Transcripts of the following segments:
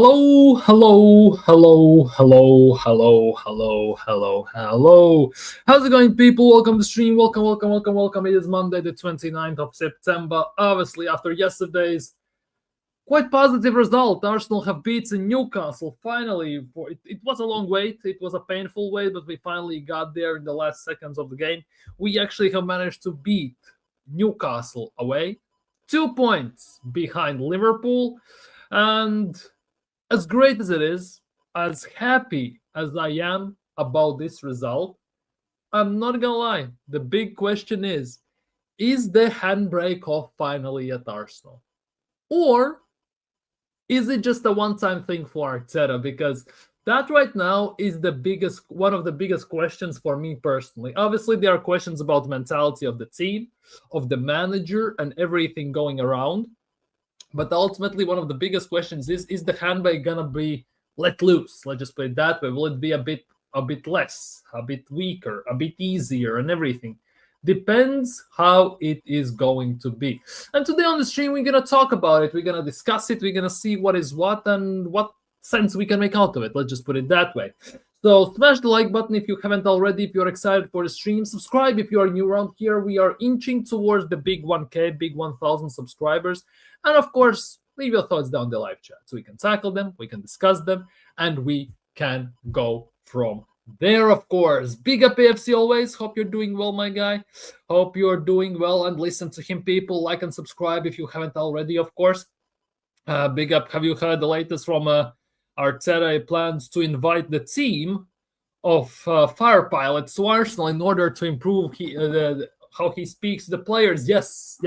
Hello, hello, hello, hello, hello, hello, hello, hello. How's it going, people? Welcome to the stream. Welcome, welcome, welcome, welcome. It is Monday, the 29th of September. Obviously, after yesterday's quite positive result, Arsenal have beaten Newcastle finally. It was a long wait. It was a painful wait, but we finally got there in the last seconds of the game. We actually have managed to beat Newcastle away, 2 points behind Liverpool. And as great as it is, as happy as I am about this result, I'm not gonna lie. The big question is the handbrake off finally at Arsenal? Or is it just a one-time thing for Arteta? Because that right now is one of the biggest questions for me personally. Obviously, there are questions about the mentality of the team, of the manager, and everything going around. But ultimately, one of the biggest questions is the handbrake gonna be let loose? Let's just put it that way. Will it be a bit less, a bit weaker, a bit easier, and everything? Depends how it is going to be. And today on the stream, we're gonna talk about it. We're gonna discuss it. We're gonna see what is what and what sense we can make out of it. Let's just put it that way. So smash the like button if you haven't already, if you're excited for the stream. Subscribe if you are new around here. We are inching towards the big 1K, big 1,000 subscribers. And of course, leave your thoughts down the live chat so we can tackle them, we can discuss them, and we can go from there, of course. Big up AFC always. Hope you're doing well, my guy. Hope you're doing well, and listen to him, people. Like and subscribe if you haven't already, of course. Big up. Have you heard the latest from Arteta? He plans to invite the team of fire pilots to Arsenal in order to improve how he speaks to the players. Yes.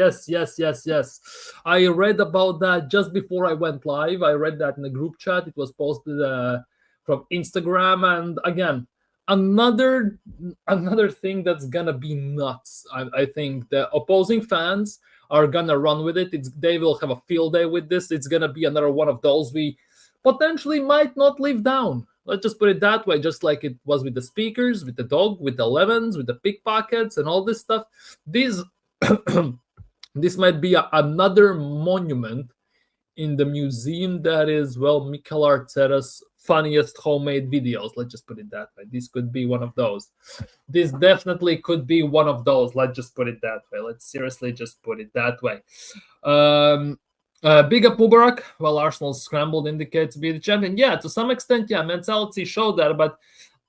I read about that just before I went live. I read that in the group chat. It was posted from Instagram. And again, another thing that's gonna be nuts. I think the opposing fans are gonna run with it. They will have a field day with this. It's gonna be another one of those we potentially might not live down. Let's just put it that way, just like it was with the speakers, with the dog, with the lemons, with the pickpockets, and all this stuff. This might be another monument in the museum that is, well, Mikel Arteta's funniest homemade videos. Let's just put it that way. This could be one of those. This definitely could be one of those. Let's just put it that way. Let's seriously just put it that way. Big up Mubarak. Well, Arsenal's scrambled indicate to be the champion. Yeah, to some extent, yeah, mentality showed that. But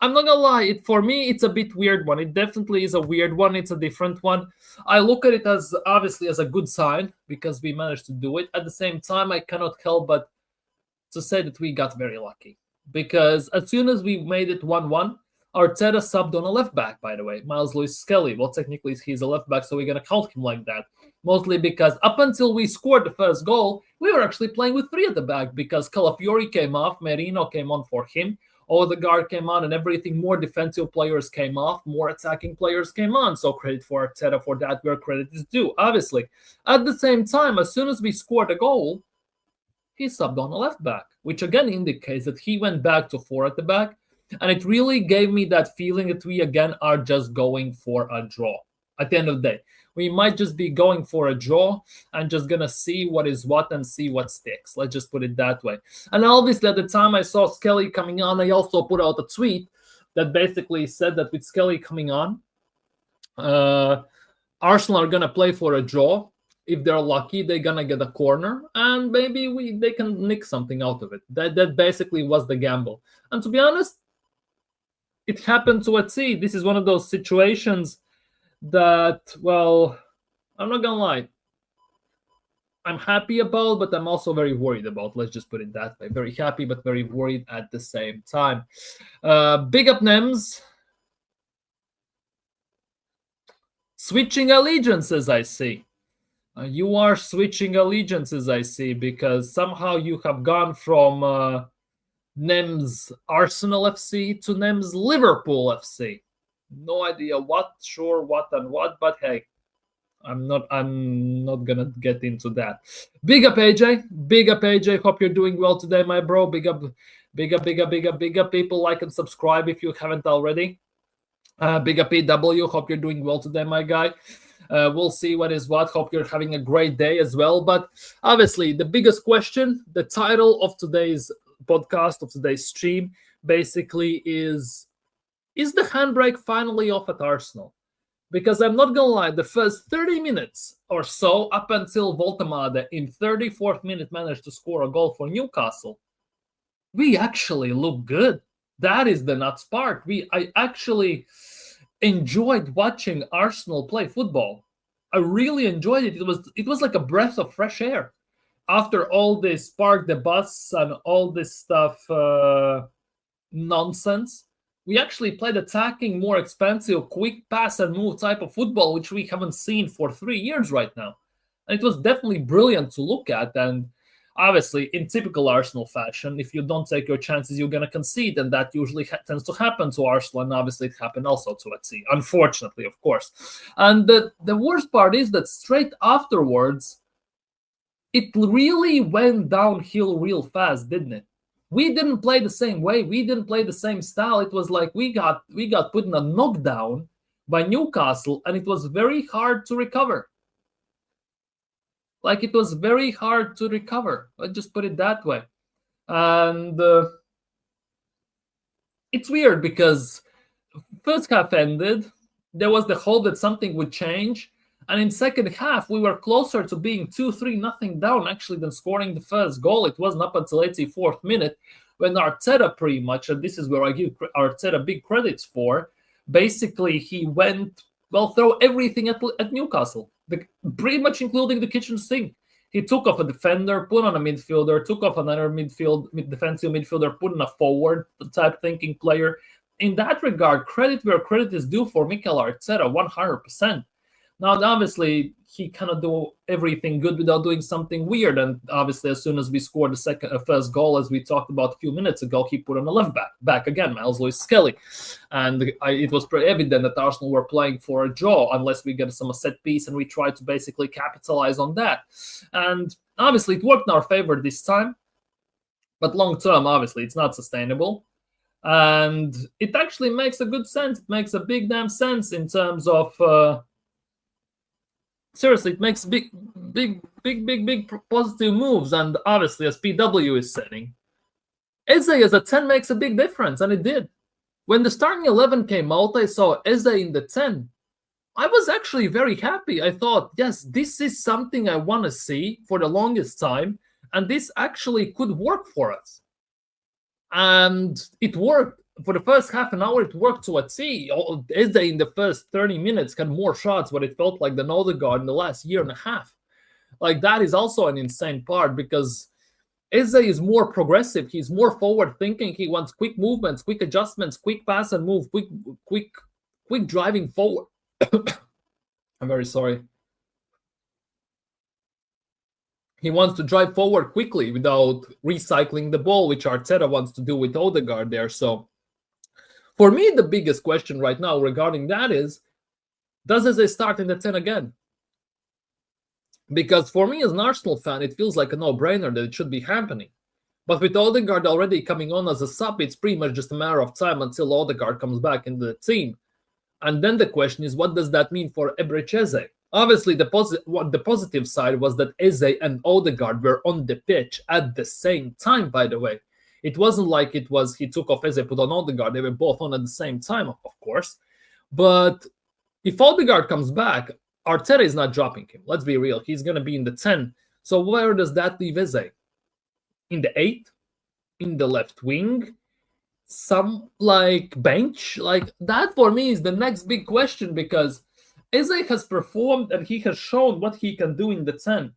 I'm not gonna lie, for me, it's a bit weird one. It definitely is a weird one. It's a different one. I look at it as obviously as a good sign because we managed to do it. At the same time, I cannot help but to say that we got very lucky because as soon as we made it 1-1, Arteta subbed on a left back, by the way, Miles Lewis-Skelly. Well, technically, he's a left back, so we're going to count him like that. Mostly because up until we scored the first goal, we were actually playing with three at the back because Calafiori came off, Merino came on for him, Odegaard came on, and everything. More defensive players came off, more attacking players came on. So credit for Arteta for that, where credit is due, obviously. At the same time, as soon as we scored a goal, he subbed on a left back, which again indicates that he went back to four at the back. And it really gave me that feeling that we, again, are just going for a draw. At the end of the day, we might just be going for a draw and just going to see what is what and see what sticks. Let's just put it that way. And obviously, at the time I saw Skelly coming on, I also put out a tweet that basically said that with Skelly coming on, Arsenal are going to play for a draw. If they're lucky, they're going to get a corner, and maybe they can nick something out of it. That basically was the gamble. And to be honest, it happened to a T. This is one of those situations that, well, I'm not gonna lie, I'm happy about, but I'm also very worried about. Let's just put it that way. Very happy, but very worried at the same time. Big up Nems. Switching allegiances, I see. You are switching allegiances, I see, because somehow you have gone from Nems Arsenal FC to Nems Liverpool FC. No idea what, sure, what and what, but hey, I'm not gonna get into that. Big up AJ. Hope you're doing well today, my bro. Big up people. Like and subscribe if you haven't already. Big up PW. Hope you're doing well today, my guy. We'll see what is what. Hope you're having a great day as well. But obviously, the biggest question, the title of today's podcast, of today's stream, basically is the handbrake finally off at Arsenal? Because I'm not gonna lie, the first 30 minutes or so, up until Voltemade in 34th minute managed to score a goal for Newcastle, we actually look good. That is the nuts part. I actually enjoyed watching Arsenal play football. I really enjoyed it. It was like a breath of fresh air after all this park the bus and all this stuff nonsense. We actually played attacking, more expensive, quick pass and move type of football, which we haven't seen for 3 years right now. And it was definitely brilliant to look at. And obviously, in typical Arsenal fashion, if you don't take your chances, you're going to concede. And that usually tends to happen to Arsenal. And obviously, it happened also to Etsy, unfortunately, of course. And the worst part is that straight afterwards, it really went downhill real fast, didn't it? We didn't play the same way. We didn't play the same style. It was like we got put in a knockdown by Newcastle, and it was very hard to recover. Like, it was very hard to recover. Let's just put it that way. And it's weird because first half ended. There was the hope that something would change. And in second half, we were closer to being 2-3 nothing down, actually, than scoring the first goal. It wasn't up until 84th minute when Arteta pretty much, and this is where I give Arteta big credits for, basically he went, well, throw everything at Newcastle, pretty much including the kitchen sink. He took off a defender, put on a midfielder, took off another defensive midfielder, put in a forward type thinking player. In that regard, credit where credit is due for Mikel Arteta, 100%. Now, obviously, he cannot do everything good without doing something weird. And obviously, as soon as we scored the first goal, as we talked about a few minutes ago, he put on a left back again, Miles Lewis-Skelly. And it was pretty evident that Arsenal were playing for a draw unless we get some set piece, and we tried to basically capitalize on that. And obviously, it worked in our favor this time. But long term, obviously, it's not sustainable. And it actually makes a good sense. It makes a big damn sense in terms of... seriously, it makes big positive moves. And obviously, as PW is saying, Eze as a 10 makes a big difference, and it did. When the starting 11 came out, I saw Eze in the 10. I was actually very happy. I thought, yes, this is something I want to see for the longest time, and this actually could work for us. And it worked. For the first half an hour, it worked to a T. Eze in the first 30 minutes had more shots, what it felt like than Odegaard in the last year and a half. Like, that is also an insane part because Eze is more progressive. He's more forward-thinking. He wants quick movements, quick adjustments, quick pass and move, quick driving forward. I'm very sorry. He wants to drive forward quickly without recycling the ball, which Arteta wants to do with Odegaard there. So, for me, the biggest question right now regarding that is, does Eze start in the 10 again? Because for me as an Arsenal fan, it feels like a no-brainer that it should be happening. But with Odegaard already coming on as a sub, it's pretty much just a matter of time until Odegaard comes back into the team. And then the question is, what does that mean for Ebrich Eze? Obviously, the positive side was that Eze and Odegaard were on the pitch at the same time, by the way. It wasn't like it was he took off Eze, put on Odegaard. They were both on at the same time, of course. But if Odegaard comes back, Arteta is not dropping him. Let's be real. He's going to be in the 10. So where does that leave Eze? In the 8? In the left wing? Some, bench? That for me is the next big question because Eze has performed and he has shown what he can do in the 10.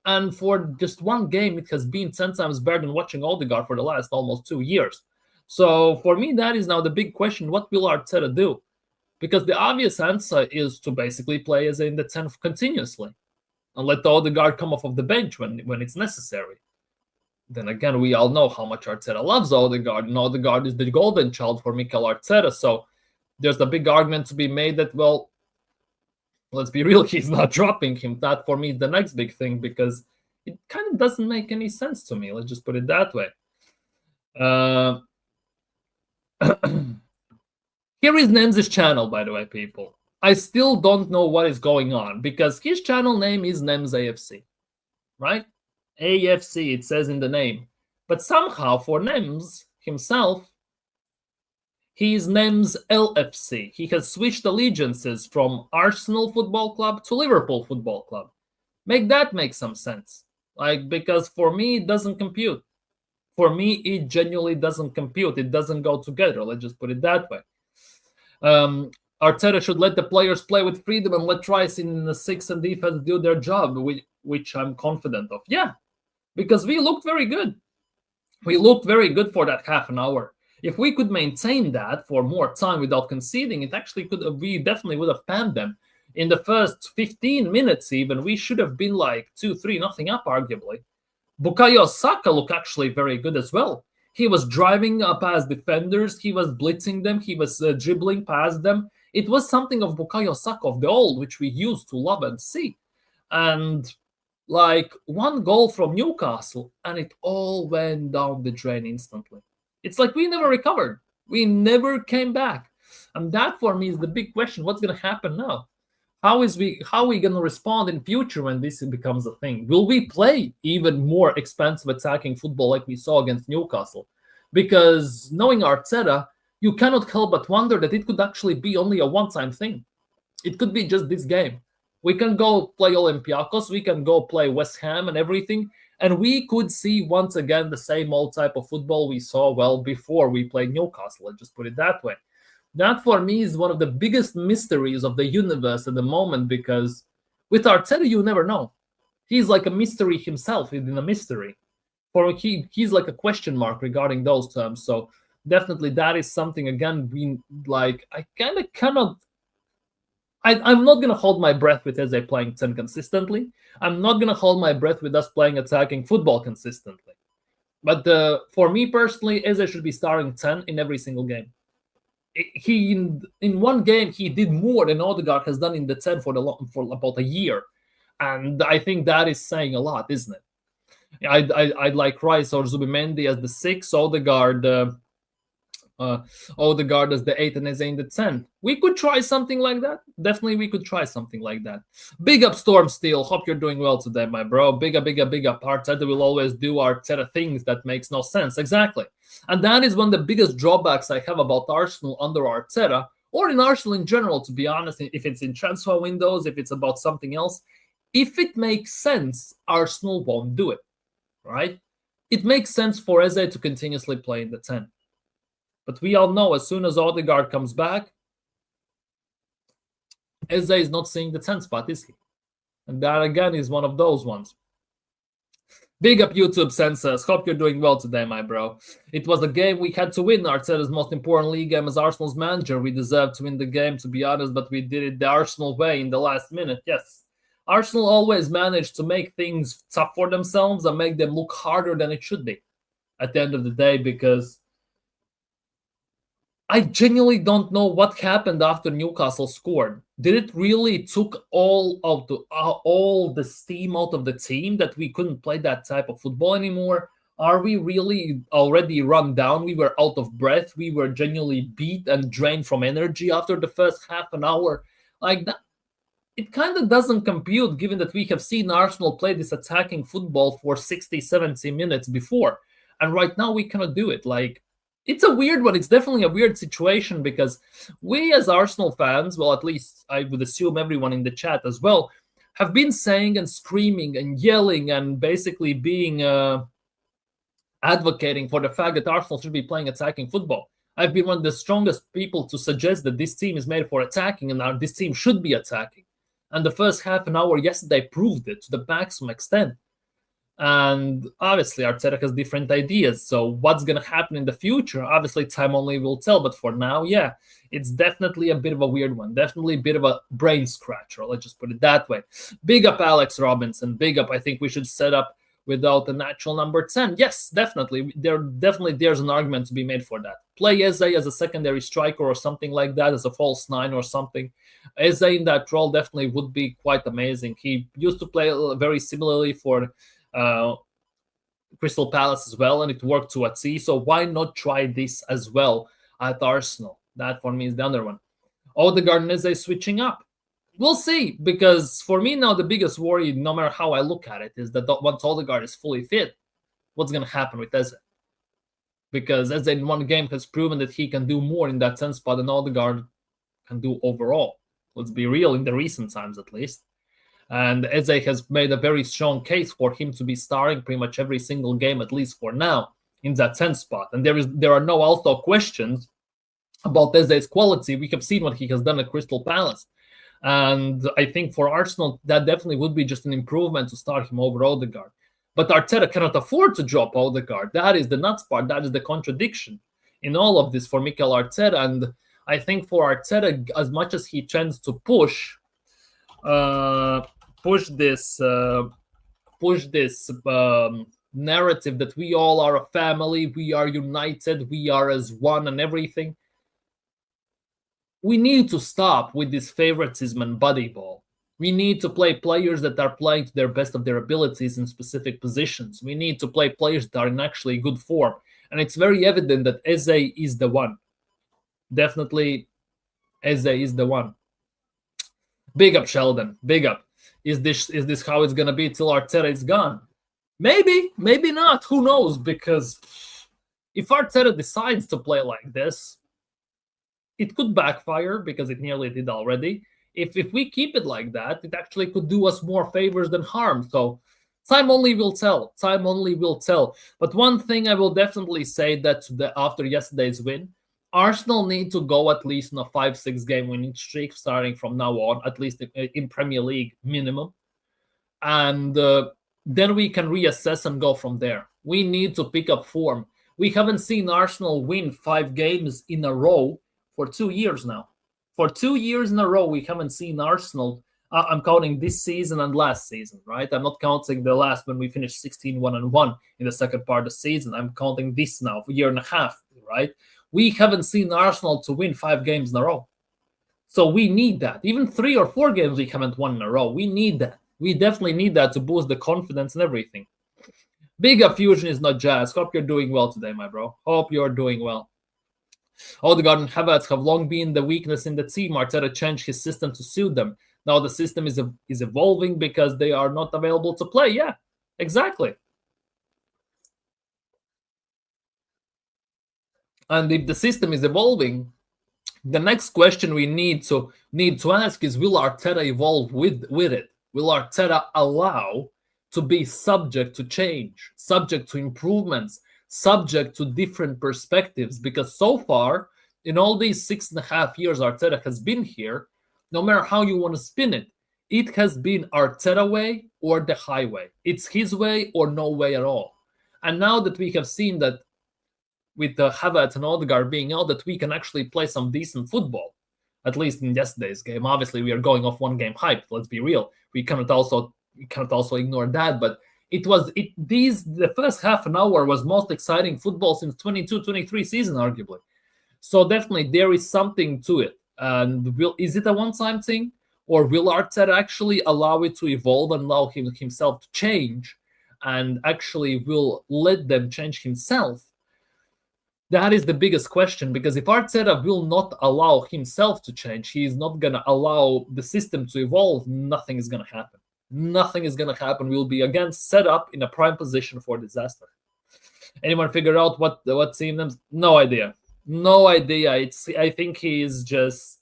And for just one game, it has been 10 times better than watching Odegaard for the last almost 2 years. So for me, that is now the big question. What will Arteta do? Because the obvious answer is to basically play as in the 10 continuously and let the Odegaard come off of the bench when it's necessary. Then again, we all know how much Arteta loves Odegaard, and Odegaard is the golden child for Mikel Arteta. So there's a big argument to be made that, well, let's be real, he's not dropping him. That, for me, is the next big thing because it kind of doesn't make any sense to me. Let's just put it that way. Here is Nemz's channel, by the way, people. I still don't know what is going on because his channel name is Nems AFC, right? AFC, it says in the name. But somehow, for Nems himself, he's Nems LFC. He has switched allegiances from Arsenal Football Club to Liverpool Football Club. Make that make some sense. Like, because for me, it doesn't compute. For me, it genuinely doesn't compute. It doesn't go together. Let's just put it that way. Arteta should let the players play with freedom and let Rice in the six and defense do their job, which I'm confident of. Yeah, because we looked very good. We looked very good for that half an hour. If we could maintain that for more time without conceding, it actually could. We definitely would have panned them. In the first 15 minutes, even we should have been like 2-3 nothing up, arguably. Bukayo Saka looked actually very good as well. He was driving past defenders. He was blitzing them. He was dribbling past them. It was something of Bukayo Saka of the old, which we used to love and see. And like one goal from Newcastle, and it all went down the drain instantly. It's like we never recovered. We never came back. And that for me is the big question. What's going to happen now? How are we going to respond in future when this becomes a thing? Will we play even more expensive attacking football like we saw against Newcastle? Because knowing Arteta, you cannot help but wonder that it could actually be only a one-time thing. It could be just this game. We can go play Olympiacos, we can go play West Ham and everything, and we could see once again the same old type of football we saw well before we played Newcastle. Let's just put it that way. That for me is one of the biggest mysteries of the universe at the moment, because with Arteta you never know. He's like a mystery himself within a mystery. He's like a question mark regarding those terms. So definitely that is something again we like. I kind of cannot. I'm not gonna hold my breath with Eze playing 10 consistently. I'm not gonna hold my breath with us playing attacking football consistently. But for me personally, Eze should be starting 10 in every single game. He in one game he did more than Odegaard has done in the 10 for about a year, and I think that is saying a lot, isn't it? I'd like Rice or Zubimendi as the 6, Odegaard as the 8, and Eze in the 10. We could try something like that. Definitely, we could try something like that. Big up Storm Steel. Hope you're doing well today, my bro. Big up. Arteta will always do Arteta things that makes no sense. Exactly. And that is one of the biggest drawbacks I have about Arsenal under Arteta, or in Arsenal in general, to be honest. If it's in transfer windows, if it's about something else, if it makes sense, Arsenal won't do it, right? It makes sense for Eze to continuously play in the 10. But we all know as soon as Odegaard comes back, Eze is not seeing the 10 spot, is he? And that again is one of those ones. Big up YouTube Senses. Hope you're doing well today, my bro. It was a game we had to win. Arteta's most important league game as Arsenal's manager. We deserved to win the game, to be honest, but we did it the Arsenal way in the last minute. Yes. Arsenal always managed to make things tough for themselves and make them look harder than it should be at the end of the day, because I genuinely don't know what happened after Newcastle scored. Did it really took all the steam out of the team that we couldn't play that type of football anymore? Are we really already run down? We were out of breath. We were genuinely beat and drained from energy after the first half an hour. Like that, it kind of doesn't compute given that we have seen Arsenal play this attacking football for 60, 70 minutes before. And right now we cannot do it. Like, it's a weird one. It's definitely a weird situation because we as Arsenal fans, well, at least I would assume everyone in the chat as well, have been saying and screaming and yelling and basically being advocating for the fact that Arsenal should be playing attacking football. I've been one of the strongest people to suggest that this team is made for attacking and this team should be attacking. And the first half an hour yesterday proved it to the maximum extent. And obviously, Arteta has different ideas. So what's going to happen in the future? Obviously, time only will tell. But for now, yeah, it's definitely a bit of a weird one. Definitely a bit of a brain scratcher. Let's just put it that way. Big up Alex Robinson. Big up. I think we should set up without the natural number 10. Yes, definitely. There's an argument to be made for that. Play Eze as a secondary striker or something like that, as a false 9 or something. Eze in that role definitely would be quite amazing. He used to play very similarly for Crystal Palace as well, and it worked to a T. So why not try this as well at Arsenal? That for me is the other one. Odegaard and Eze switching up. We'll see, because for me now the biggest worry, no matter how I look at it, is that once Odegaard is fully fit, what's going to happen with Eze. Because Eze in one game has proven that he can do more in that 10 spot than Odegaard can do overall. Let's be real, in the recent times at least. And Eze has made a very strong case for him to be starting pretty much every single game, at least for now, in that 10 spot. And there are no also questions about Eze's quality. We have seen what he has done at Crystal Palace. And I think for Arsenal, that definitely would be just an improvement to start him over Odegaard. But Arteta cannot afford to drop Odegaard. That is the nuts part. That is the contradiction in all of this for Mikel Arteta. And I think for Arteta, as much as he tends to push this narrative that we all are a family, we are united, we are as one and everything, we need to stop with this favoritism and buddy ball. We need to play players that are playing to their best of their abilities in specific positions. We need to play players that are in actually good form. And it's very evident that Eze is the one. Definitely, Eze is the one. Big up, Sheldon. Big up. Is this how it's going to be till Arteta is gone? Maybe, maybe not. Who knows? Because if Arteta decides to play like this, it could backfire, because it nearly did already. If we keep it like that, it actually could do us more favors than harm. So time only will tell. Time only will tell. But one thing I will definitely say that after yesterday's win, Arsenal need to go at least on a 5-6 game winning streak starting from now on, at least in Premier League minimum. And then we can reassess and go from there. We need to pick up form. We haven't seen Arsenal win 5 games in a row for 2 years now. For 2 years in a row, we haven't seen Arsenal. I'm counting this season and last season, right? I'm not counting the last when we finished 16-1-1 in the second part of the season. I'm counting this now for a year and a half, right? We haven't seen Arsenal to win 5 games in a row. So we need that. Even 3 or 4 games we haven't won in a row. We need that. We definitely need that to boost the confidence and everything. Big up Fusion is not jazz. Hope you're doing well today, my bro. Hope you're doing well. Odegaard and Havertz have long been the weakness in the team. Arteta changed his system to suit them. Now the system is evolving because they are not available to play. Yeah, exactly. And if the system is evolving, the next question we need to ask is, will Arteta evolve with it? Will Arteta allow to be subject to change, subject to improvements, subject to different perspectives? Because so far, in all these 6.5 years Arteta has been here, no matter how you want to spin it, it has been Arteta way or the highway. It's his way or no way at all. And now that we have seen that with the Havertz and Odegaard being out, that we can actually play some decent football, at least in yesterday's game. Obviously, we are going off one game hype. Let's be real. We cannot also ignore that. But the first half an hour was most exciting football since 22-23 season, arguably. So definitely there is something to it. And is it a one-time thing, or will Arteta actually allow it to evolve and allow himself to change, and actually will let them change himself? That is the biggest question, because if Arteta will not allow himself to change, he is not going to allow the system to evolve, nothing is going to happen. Nothing is going to happen. We'll be again set up in a prime position for disaster. Anyone figure out what team names? No idea. No idea. I think he is just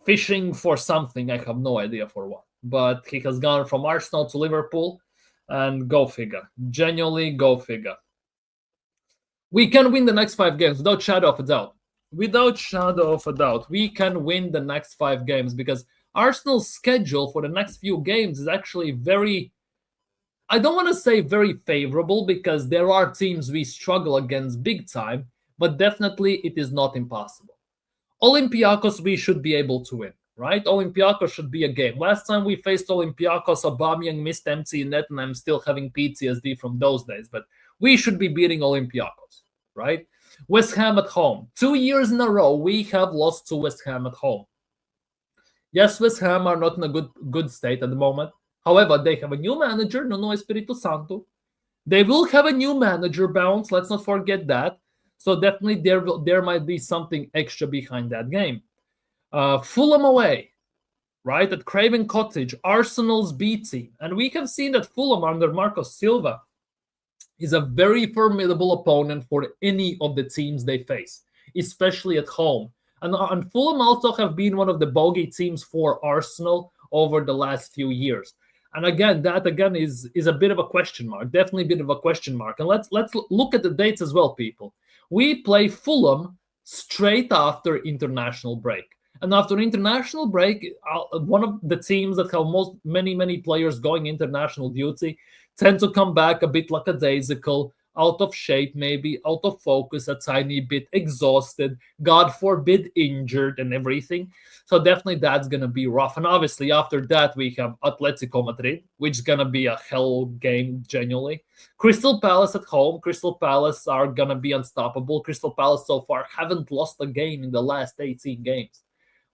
fishing for something. I have no idea for what. But he has gone from Arsenal to Liverpool, and go figure. Genuinely, go figure. We can win the next 5 games without shadow of a doubt. Without shadow of a doubt, we can win the next 5 games, because Arsenal's schedule for the next few games is actually very, I don't want to say very favorable, because there are teams we struggle against big time, but definitely it is not impossible. Olympiacos, we should be able to win, right? Olympiacos should be a game. Last time we faced Olympiacos, Aubameyang missed empty net, and I'm still having PTSD from those days, but we should be beating Olympiacos, right? West Ham at home. 2 years in a row, we have lost to West Ham at home. Yes, West Ham are not in a good state at the moment. However, they have a new manager, Nuno Espirito Santo. They will have a new manager bounce. Let's not forget that. So definitely there might be something extra behind that game. Fulham away, right, at Craven Cottage, Arsenal's B team. And we have seen that Fulham under Marco Silva is a very formidable opponent for any of the teams they face, especially at home. And Fulham also have been one of the bogey teams for Arsenal over the last few years. And again, that again is a bit of a question mark, definitely a bit of a question mark. And let's look at the dates as well, people. We play Fulham straight after international break. And after international break, one of the teams that have many players going international duty tend to come back a bit lackadaisical, out of shape, maybe out of focus, a tiny bit exhausted, God forbid injured and everything. So definitely that's gonna be rough. And obviously after that we have Atletico Madrid, which is gonna be a hell game genuinely. Crystal Palace at home. Crystal Palace are gonna be unstoppable. Crystal Palace so far haven't lost a game in the last 18 games.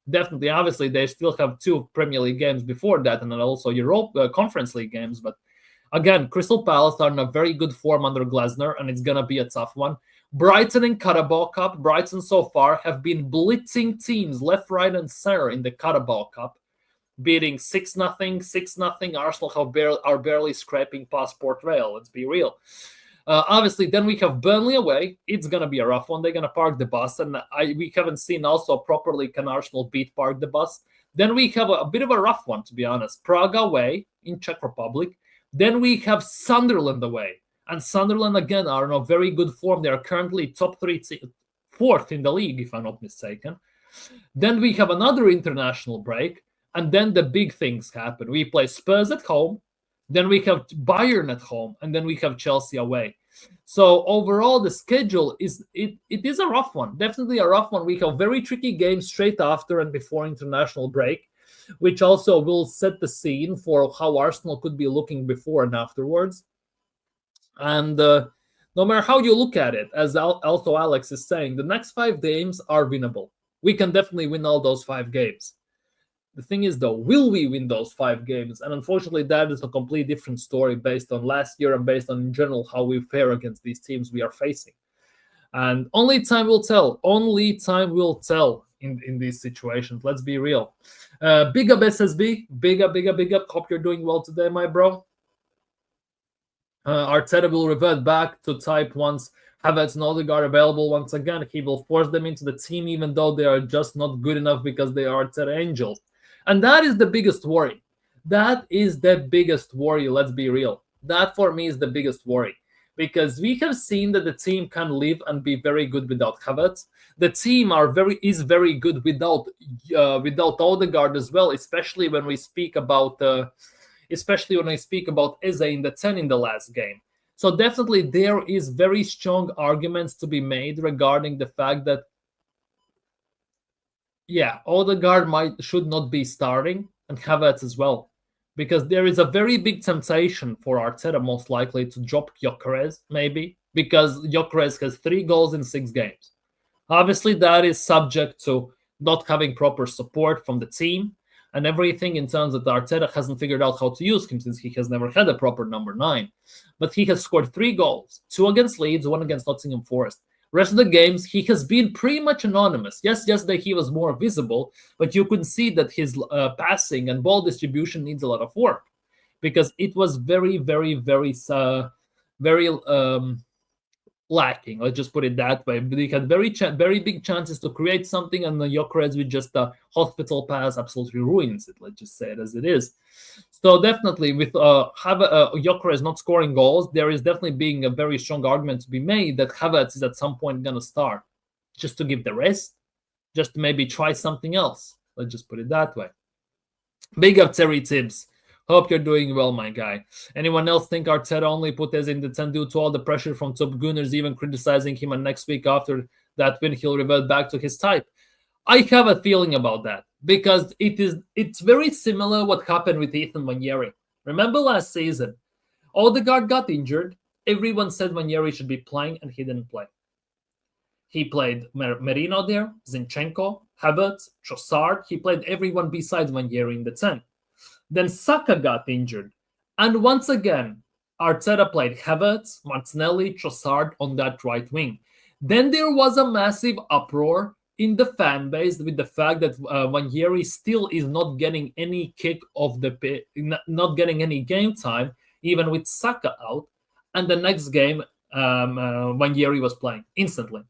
Definitely, obviously, they still have two Premier League games before that, and then also Europe Conference League games. But again, Crystal Palace are in a very good form under Glasner, and it's gonna be a tough one. Brighton in Carabao Cup. Brighton so far have been blitzing teams left, right, and center in the Carabao Cup, beating 6-0, 6-0. Arsenal are barely scraping past Port Vale. Let's be real. Obviously, then we have Burnley away. It's going to be a rough one. They're going to park the bus. And we haven't seen also properly can Arsenal beat park the bus. Then we have a bit of a rough one, to be honest. Prague away in Czech Republic. Then we have Sunderland away. And Sunderland, again, are in a very good form. They are currently top three, fourth in the league, if I'm not mistaken. Then we have another international break. And then the big things happen. We play Spurs at home. Then we have Bayern at home, and then we have Chelsea away. So overall, the schedule is it is a rough one, definitely a rough one. We have very tricky games straight after and before international break, which also will set the scene for how Arsenal could be looking before and afterwards. And no matter how you look at it, as also Alex is saying, the next 5 games are winnable. We can definitely win all those 5 games. The thing is, though, will we win those 5 games? And unfortunately, that is a completely different story based on last year and based on, in general, how we fare against these teams we are facing. And only time will tell. Only time will tell in these situations. Let's be real. Big up, SSB. Big up. Hope you're doing well today, my bro. Arteta will revert back to type once Havertz and Odegaard available once again. He will force them into the team, even though they are just not good enough because they are Arteta angels. And that is the biggest worry. That is the biggest worry, let's be real. That for me is the biggest worry. Because we have seen that the team can live and be very good without Havertz. The team is very good without Odegaard as well, especially when we speak about Eze in the 10 in the last game. So definitely there is very strong arguments to be made regarding the fact that Odegaard should not be starting, and Havertz as well, because there is a very big temptation for Arteta most likely to drop Gyökeres, maybe, because Gyökeres has 3 goals in 6 games. Obviously, that is subject to not having proper support from the team and everything, in terms that Arteta hasn't figured out how to use him since he has never had a proper number 9. But he has scored 3 goals, 2 against Leeds, 1 against Nottingham Forest. Rest of the games, he has been pretty much anonymous. Yes, yesterday he was more visible, but you could see that his passing and ball distribution needs a lot of work, because it was very lacking. Let's just put it that way. But he had very big chances to create something, and the Gyökeres with just a hospital pass absolutely ruins it. Let's just say it as it is. So definitely, with Gyökeres not scoring goals, there is definitely being a very strong argument to be made that Havertz is at some point going to start, just to give the rest, just to maybe try something else. Let's just put it that way. Big up Terry Tibbs. Hope you're doing well, my guy. Anyone else think Arteta only put Eze in the 10 due to all the pressure from top Gunners even criticizing him, and next week after that win he'll revert back to his type? I have a feeling about that, because it's very similar what happened with Ethan Nwaneri. Remember last season, Odegaard got injured. Everyone said Nwaneri should be playing, and he didn't play. He played Merino there, Zinchenko, Havertz, Trossard. He played everyone besides Nwaneri in the 10. Then Saka got injured. And once again, Arteta played Havertz, Martinelli, Trossard on that right wing. Then there was a massive uproar in the fan base with the fact that Nwaneri still is not getting any kick of the pitch, not getting any game time, even with Saka out. and the next game when Yeri was playing instantly.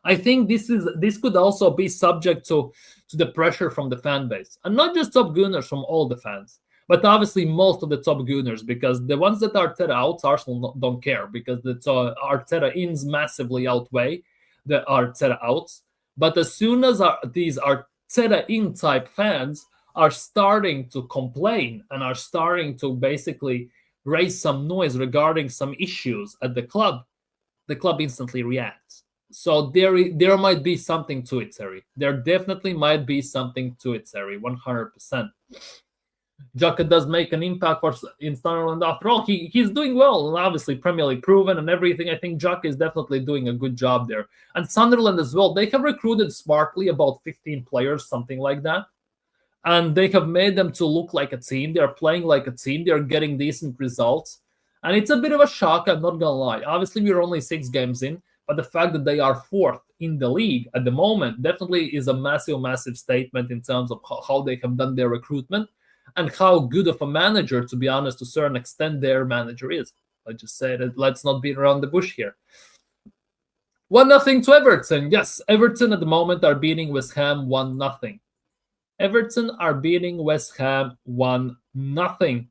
I think this could also be subject to the pressure from the fan base, and not just top Gunners, from all the fans, but obviously most of the top Gunners, because the ones that Arteta outs, Arsenal don't care, because the Arteta ins massively outweigh the Arteta outs. But as soon as these Arteta in type fans are starting to complain and are starting to basically raise some noise regarding some issues at the club instantly reacts. So there might be something to it, Terry. There definitely might be something to it, Terry. 100%. Xhaka does make an impact in Sunderland. After all, he's doing well, and obviously Premier League proven and everything. I think Xhaka is definitely doing a good job there. And Sunderland as well. They have recruited smartly about 15 players, something like that. And they have made them to look like a team. They're playing like a team. They're getting decent results. And it's a bit of a shock, I'm not going to lie. Obviously, we're only 6 games in, but the fact that they are 4th in the league at the moment definitely is a massive, massive statement in terms of how they have done their recruitment and how good of a manager, to be honest, to a certain extent, their manager is. I just say that let's not beat around the bush here. 1-0 to Everton. Yes, Everton at the moment are beating West Ham 1-0. Everton are beating West Ham 1-0.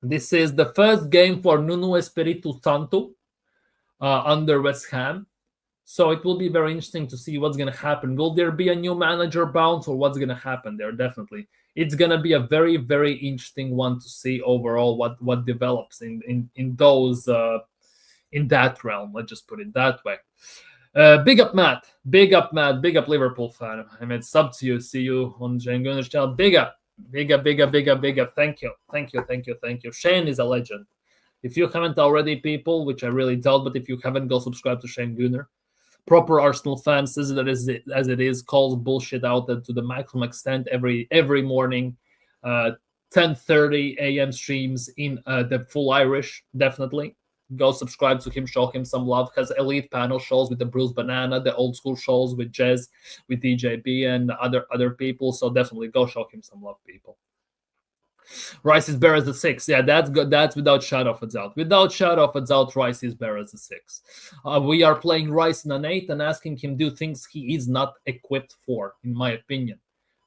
This is the first game for Nuno Espirito Santo under West Ham. So it will be very interesting to see what's going to happen. Will there be a new manager bounce, or what's going to happen there? Definitely. It's going to be a very, very interesting one to see overall what develops in those in that realm. Let's just put it that way. Big up Matt, big up Liverpool fan. I mean, it's up to you. See you on Shane Gunner's channel. Big up. Thank you. Shane is a legend. If you haven't already, people, which I really doubt, but if you haven't, go subscribe to Shane Gunner. Proper Arsenal fan says it as it is, calls bullshit out to the maximum extent every morning. 10:30 a.m. streams in the full Irish, definitely. Go subscribe to him, show him some love. Has elite panel shows with the Bruce Banana, the old school shows with Jez, with DJB, and other people. So definitely go show him some love, people. Rice is better as a 6. Yeah, that's good. That's without shadow of a doubt. Without shadow of a doubt, Rice is better as a 6. We are playing Rice in an 8 and asking him do things he is not equipped for, in my opinion.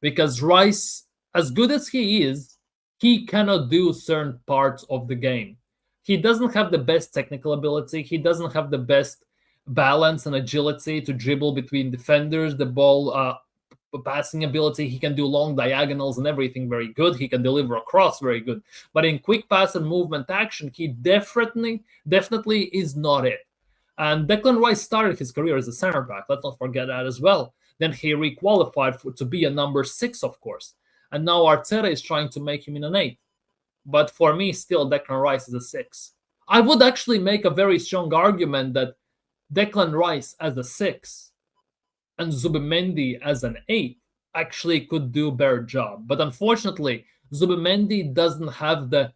Because Rice, as good as he is, he cannot do certain parts of the game. He doesn't have the best technical ability. He doesn't have the best balance and agility to dribble between defenders, the ball passing ability. He can do long diagonals and everything very good. He can deliver across very good. But in quick pass and movement action, he definitely is not it. And Declan Rice started his career as a center back. Let's not forget that as well. Then he requalified to be a number 6, of course. And now Arteta is trying to make him in an 8. But for me, still, Declan Rice is a 6. I would actually make a very strong argument that Declan Rice as a 6 and Zubimendi as an 8 actually could do a better job. But unfortunately, Zubimendi doesn't have the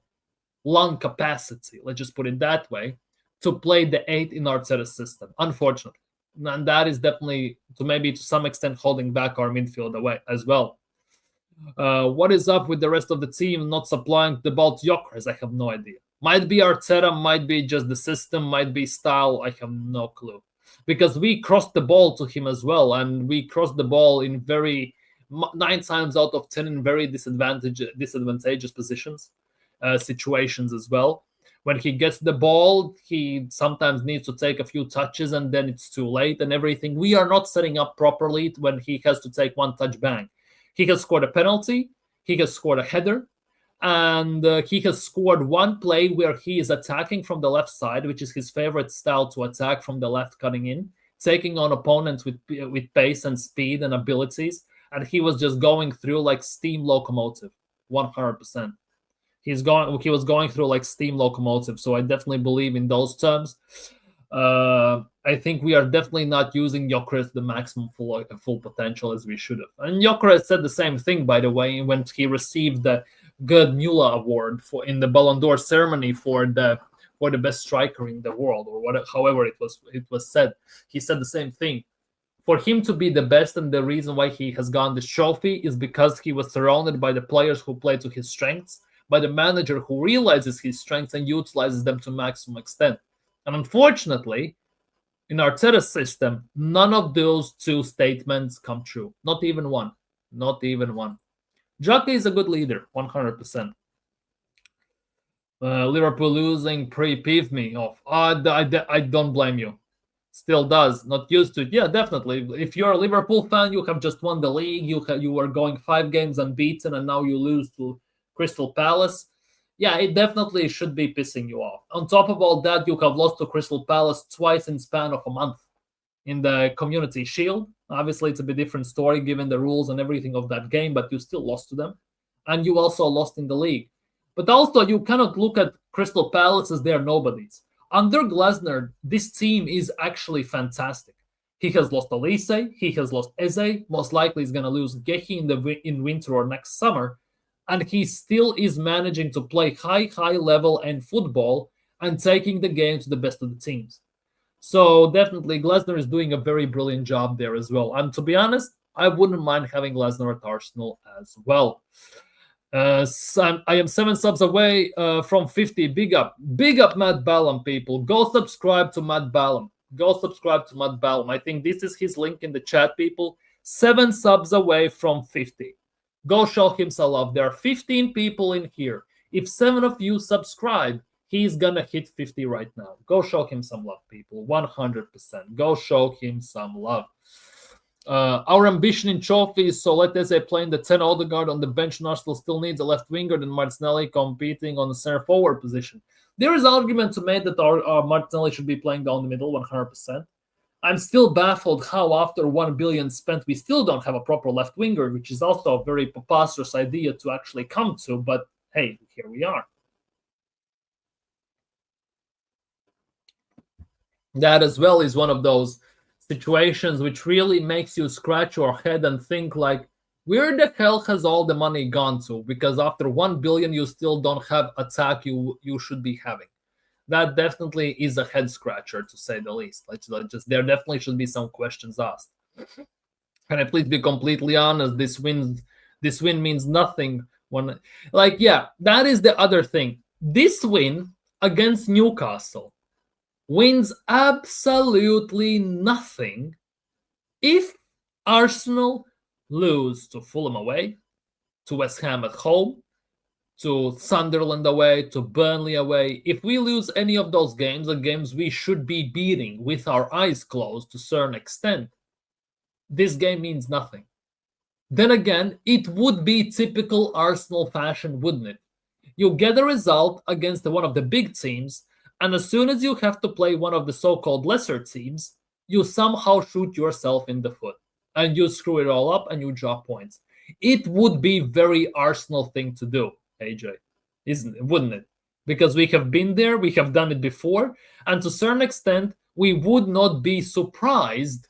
lung capacity, let's just put it that way, to play the 8 in Arteta's system, unfortunately. And that is definitely, to some extent, holding back our midfield away as well. What is up with the rest of the team not supplying the ball to Gyökeres? I have no idea. Might be Arteta, might be just the system, might be style. I have no clue. Because we crossed the ball to him as well, and we crossed the ball in 9 times out of 10 in very disadvantageous positions, situations as well. When he gets the ball, he sometimes needs to take a few touches, and then it's too late and everything. We are not setting up properly when he has to take one touch bang. He has scored a penalty, he has scored a header, and he has scored one play where he is attacking from the left side, which is his favorite style to attack from the left, cutting in, taking on opponents with pace and speed and abilities, and he was just going through like steam locomotive, 100%. He was going through like steam locomotive, so I definitely believe in those terms. I think we are definitely not using Gyökeres the maximum full potential as we should have. And Gyökeres said the same thing, by the way, when he received the Gerd Müller Award in the Ballon d'Or ceremony for the best striker in the world, or however it was said. He said the same thing. For him to be the best, and the reason why he has gotten this trophy is because he was surrounded by the players who play to his strengths, by the manager who realizes his strengths and utilizes them to maximum extent. And unfortunately, in Arteta's system, none of those two statements come true. Not even one. Not even one. Xhaka is a good leader, 100%. Liverpool losing pre-peeved me off. I don't blame you. Still does. Not used to it. Yeah, definitely. If you're a Liverpool fan, you have just won the league. You were going 5 games unbeaten, and now you lose to Crystal Palace. Yeah, it definitely should be pissing you off. On top of all that, you have lost to Crystal Palace twice in span of a month in the Community Shield. Obviously, it's a bit different story given the rules and everything of that game, but you still lost to them. And you also lost in the league. But also, you cannot look at Crystal Palace as they're nobodies. Under Glasner, this team is actually fantastic. He has lost Elise, he has lost Eze, most likely he's going to lose Gehi in winter or next summer, and he still is managing to play high level and football and taking the game to the best of the teams. So definitely Glasner is doing a very brilliant job there as well. And to be honest, I wouldn't mind having Glasner at Arsenal as well. I am 7 subs away from 50. Big up Matt Ballum, people. Go subscribe to Matt Ballum. I think this is his link in the chat, people. 7 subs away from 50. Go show him some love. There are 15 people in here. If 7 of you subscribe, he's gonna hit 50 right now. Go show him some love, people. 100%. Go show him some love. Our ambition in trophies, so let Eze play in the 10. Odegaard on the bench. Arsenal still needs a left winger than Martinelli competing on the center forward position. There is argument to make that our Martinelli should be playing down the middle 100%. I'm still baffled how after 1 billion spent, we still don't have a proper left winger, which is also a very preposterous idea to actually come to. But hey, here we are. That as well is one of those situations which really makes you scratch your head and think like, where the hell has all the money gone to? Because after 1 billion, you still don't have attack you should be having. That definitely is a head scratcher, to say the least. There definitely should be some questions asked. Can I please be completely honest? This win means nothing. That is the other thing. This win against Newcastle wins absolutely nothing if Arsenal lose to Fulham away, to West Ham at home, to Sunderland away, to Burnley away. If we lose any of those games, the games we should be beating with our eyes closed to a certain extent, this game means nothing. Then again, it would be typical Arsenal fashion, wouldn't it? You get a result against one of the big teams, and as soon as you have to play one of the so-called lesser teams, you somehow shoot yourself in the foot and you screw it all up and you drop points. It would be very Arsenal thing to do, AJ, wouldn't it? Because we have been there, we have done it before, and to a certain extent, we would not be surprised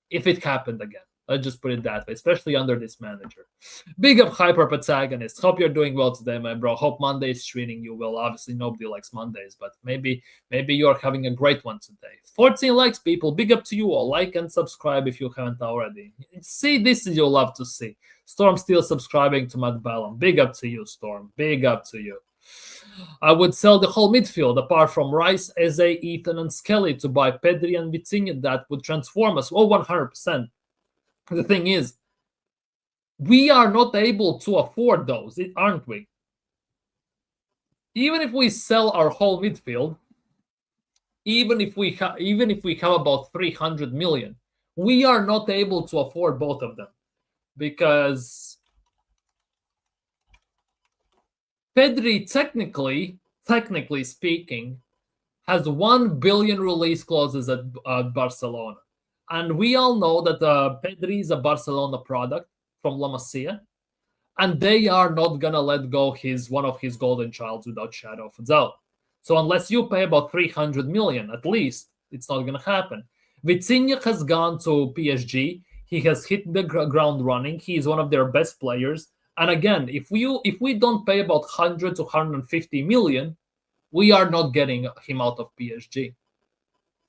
if it happened again. Let's just put it that way, especially under this manager. Big up Hyper Protagonist. Hope you're doing well today, my bro. Hope Monday is treating you well. Obviously, nobody likes Mondays, but maybe you're having a great one today. 14 likes, people. Big up to you all. Like and subscribe if you haven't already. See, this is you'll love to see. Storm still subscribing to Matt Ballum. Big up to you, Storm. Big up to you. I would sell the whole midfield, apart from Rice, Eze, Ethan, and Skelly, to buy Pedri and Vitinha. That would transform us. Oh, 100%. The thing is, we are not able to afford those, aren't we? Even if we sell our whole midfield, even if we have about 300 million, we are not able to afford both of them, because Pedri, technically speaking, has 1 billion release clauses at Barcelona. And we all know that Pedri is a Barcelona product from La Masia, and they are not going to let go one of his golden childs without shadow of a doubt. So unless you pay about 300 million, at least, it's not going to happen. Vitinha has gone to PSG. He has hit the ground running. He is one of their best players. And again, if we don't pay about 100 to 150 million, we are not getting him out of PSG.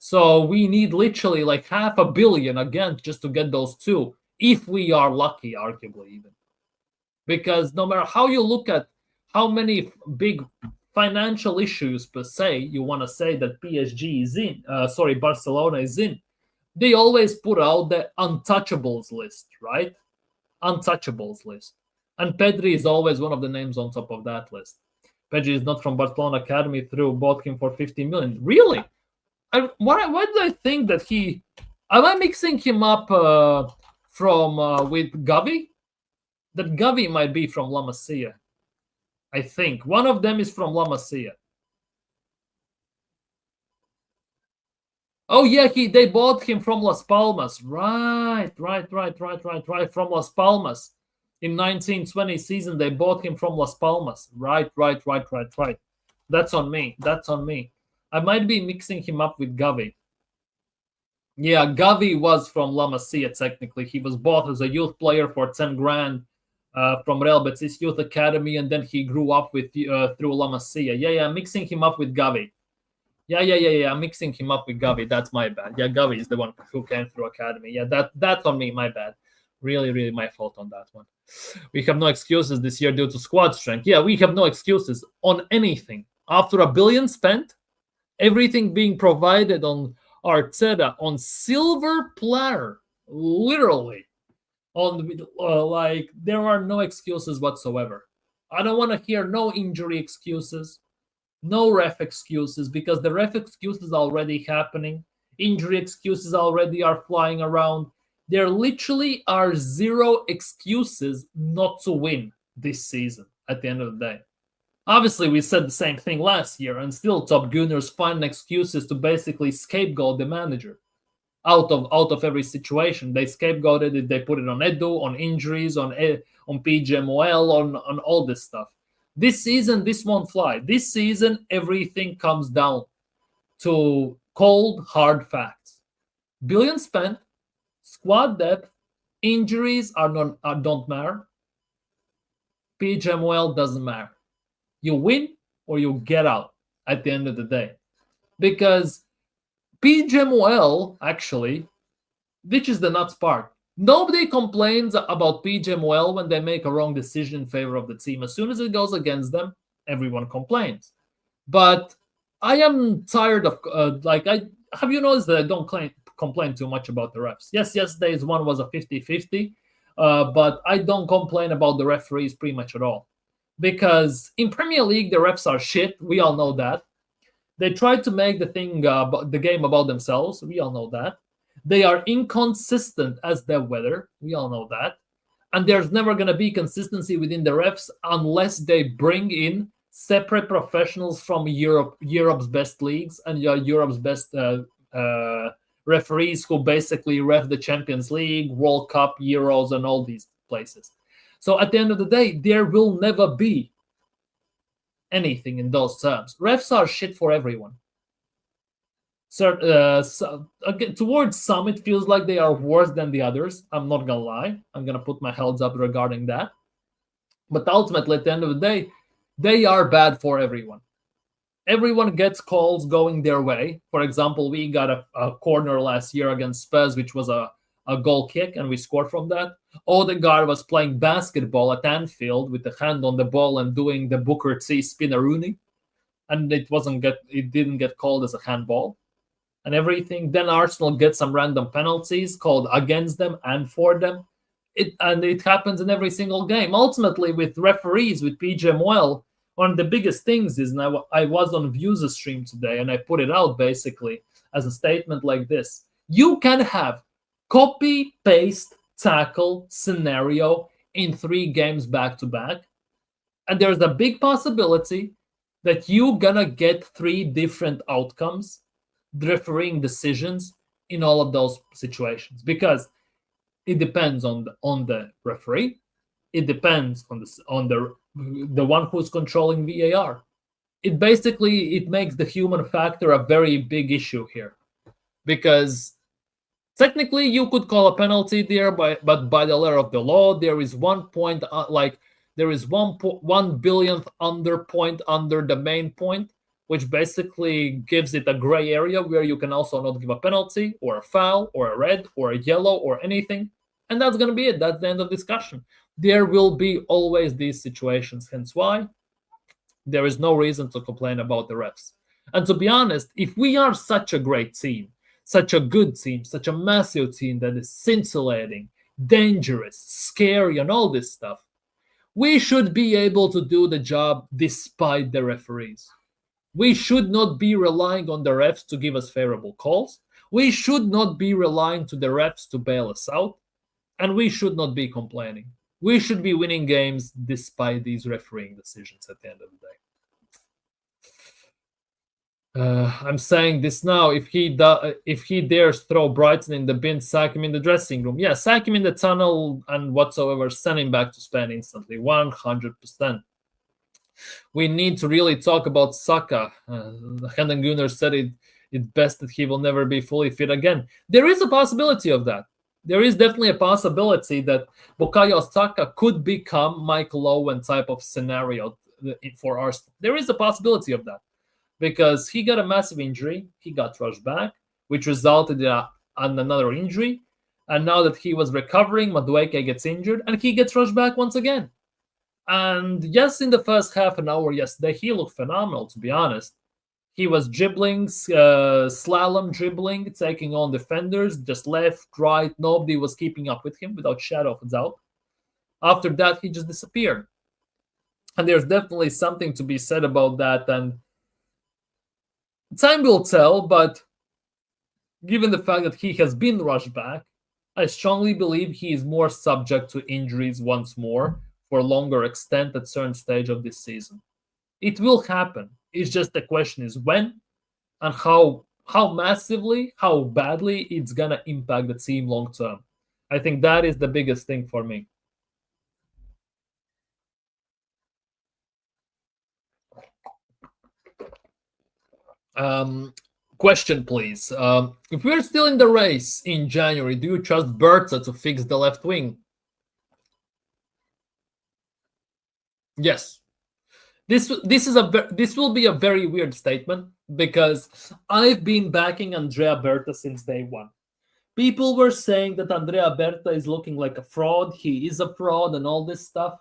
So we need literally like 500 million again just to get those two, if we are lucky, arguably even. Because no matter how you look at how many big financial issues per se you want to say that PSG is in, Barcelona is in, they always put out the untouchables list, right? Untouchables list. And Pedri is always one of the names on top of that list. Pedri is not from Barcelona Academy, through bought him for 50 million. Really? Why do I think that he? Am I mixing him up from with Gavi? That Gavi might be from La Masia. I think one of them is from La Masia. Oh yeah, they bought him from Las Palmas. Right. From Las Palmas. In 1920 season, they bought him from Las Palmas. Right. That's on me. I might be mixing him up with Gavi. Yeah, Gavi was from La Masia, technically. He was bought as a youth player for 10 grand from Real Betis Youth Academy, and then he grew up with through La Masia. Yeah, mixing him up with Gavi. Yeah. I'm mixing him up with Gavi. That's my bad. Yeah, Gavi is the one who came through Academy. Yeah, that's on me. My bad. Really my fault on that one. We have no excuses this year due to squad strength. Yeah, we have no excuses on anything. After $1 billion spent, everything being provided on Arteta on silver platter, literally. On like there are no excuses whatsoever. I don't want to hear no injury excuses. No ref excuses, because the ref excuses are already happening. Injury excuses already are flying around. There literally are zero excuses not to win this season at the end of the day. Obviously, we said the same thing last year, and still top Gunners find excuses to basically scapegoat the manager out of every situation. They scapegoated it. They put it on Edu, on injuries, on PGMOL, on all this stuff. This season, this won't fly. This season, everything comes down to cold, hard facts. Billion spent, squad depth, injuries don't matter. PGMOL doesn't matter. You win or you get out at the end of the day. Because PGMOL, actually, which is the nuts part, nobody complains about PGMOL when they make a wrong decision in favor of the team. As soon as it goes against them, everyone complains. But I am tired of have you noticed that I don't complain too much about the refs? Yes, yesterday's one was a 50-50, but I don't complain about the referees pretty much at all. Because in Premier League, the refs are shit. We all know that. They try to make the game about themselves. We all know that. They are inconsistent as their weather. We all know that. And there's never going to be consistency within the refs unless they bring in separate professionals from Europe's best leagues and Europe's best referees who basically ref the Champions League, World Cup, Euros, and all these places. So at the end of the day, there will never be anything in those terms. Refs are shit for everyone. Again, towards some, it feels like they are worse than the others. I'm not gonna lie. I'm gonna put my hands up regarding that. But ultimately, at the end of the day, they are bad for everyone. Everyone gets calls going their way. For example, we got a corner last year against Spurs, which was a goal kick, and we scored from that. Odegaard was playing basketball at Anfield with the hand on the ball and doing the Booker T spinneroonie, and it didn't get called as a handball and everything. Then Arsenal get some random penalties called against them and for them. It happens in every single game. Ultimately, with referees, with PGMOL, one of the biggest things is, and I was on Views' stream today, and I put it out basically as a statement like this. You can have copy-paste tackle scenario in 3 games back-to-back, and there's a big possibility that you're gonna get 3 different outcomes, refereeing decisions in all of those situations, because it depends on the referee. It depends on the one who's controlling VAR. It makes the human factor a very big issue here, because technically you could call a penalty there, but by the letter of the law, there is 1 point, there is 1 billionth under point under the main point, which basically gives it a gray area where you can also not give a penalty or a foul or a red or a yellow or anything. And that's going to be it. That's the end of discussion. There will be always these situations. Hence why There is no reason to complain about the refs. And to be honest, if we are such a great team, such a good team, such a massive team that is scintillating, dangerous, scary, and all this stuff, we should be able to do the job despite the referees. We should not be relying on the refs to give us favorable calls. We should not be relying to the refs to bail us out. And we should not be complaining. We should be winning games despite these refereeing decisions at the end of the day. I'm saying this now. If he dares throw Brighton in the bin, sack him in the dressing room. Yeah, sack him in the tunnel and whatsoever. Send him back to Spain instantly. 100%. We need to really talk about Saka. Hendon Gunnar said it best that he will never be fully fit again. There is a possibility of that. There is definitely a possibility that Bukayo Saka could become Michael Owen type of scenario for Arsenal. There is a possibility of that because he got a massive injury. He got rushed back, which resulted in another injury. And now that he was recovering, Madueke gets injured and he gets rushed back once again. And yes, in the first half an hour yesterday, he looked phenomenal, to be honest. He was dribbling, slalom dribbling, taking on defenders, just left, right. Nobody was keeping up with him without shadow of a doubt. After that, he just disappeared. And there's definitely something to be said about that. And time will tell, but given the fact that he has been rushed back, I strongly believe he is more subject to injuries once more for a longer extent at certain stage of this season. It will happen. It's just the question is when and how massively, how badly it's gonna impact the team long term. I think that is the biggest thing for me. Question, please. If we're still in the race in January, do you trust Berta to fix the left wing? Yes. This will be a very weird statement because I've been backing Andrea Berta since day one. People were saying that Andrea Berta is looking like a fraud. He is a fraud and all this stuff.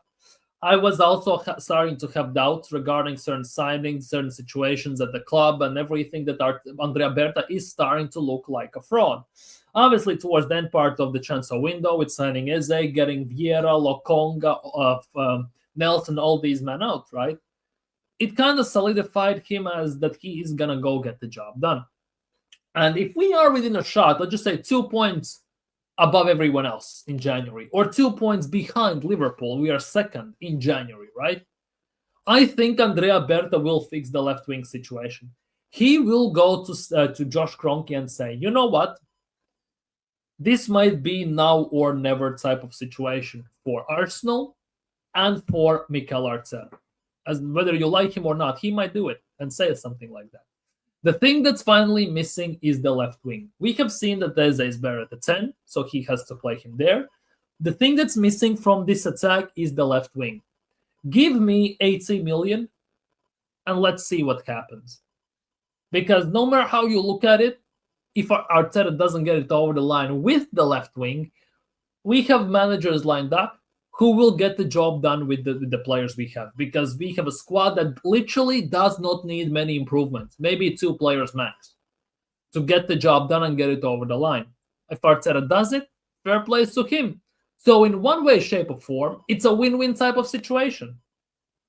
I was also starting to have doubts regarding certain signings, certain situations at the club, and everything that Andrea Berta is starting to look like a fraud. Obviously, towards the end part of the transfer window, with signing Eze, getting Vieira, Lokonga, Nelson, all these men out, right? It kind of solidified him as that he is going to go get the job done. And if we are within a shot, let's just say 2 points above everyone else in January, or 2 points behind Liverpool, we are second in January, right? I think Andrea Berta will fix the left wing situation. He will go to Josh Kroenke and say, you know what? This might be now or never type of situation for Arsenal and for Mikel Arteta. As whether you like him or not, he might do it and say something like that. The thing that's finally missing is the left wing. We have seen that Eze is better at the 10, so he has to play him there. The thing that's missing from this attack is the left wing. Give me 80 million and let's see what happens. Because no matter how you look at it, if Arteta doesn't get it over the line with the left wing, we have managers lined up who will get the job done with the players we have, because we have a squad that literally does not need many improvements, maybe 2 players max, to get the job done and get it over the line. If Arteta does it, fair play to him. So in one way, shape, or form, it's a win-win type of situation.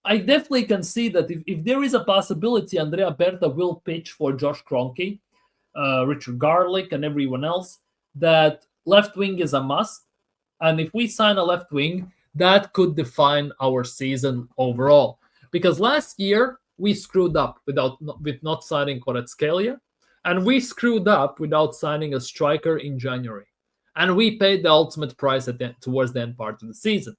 I definitely can see that if there is a possibility, Andrea Berta will pitch for Josh Kroenke, Richard Garlick, and everyone else, that left wing is a must. And if we sign a left wing, that could define our season overall. Because last year, we screwed up with not signing Kvaratskhelia, and we screwed up without signing a striker in January. And we paid the ultimate price towards the end part of the season.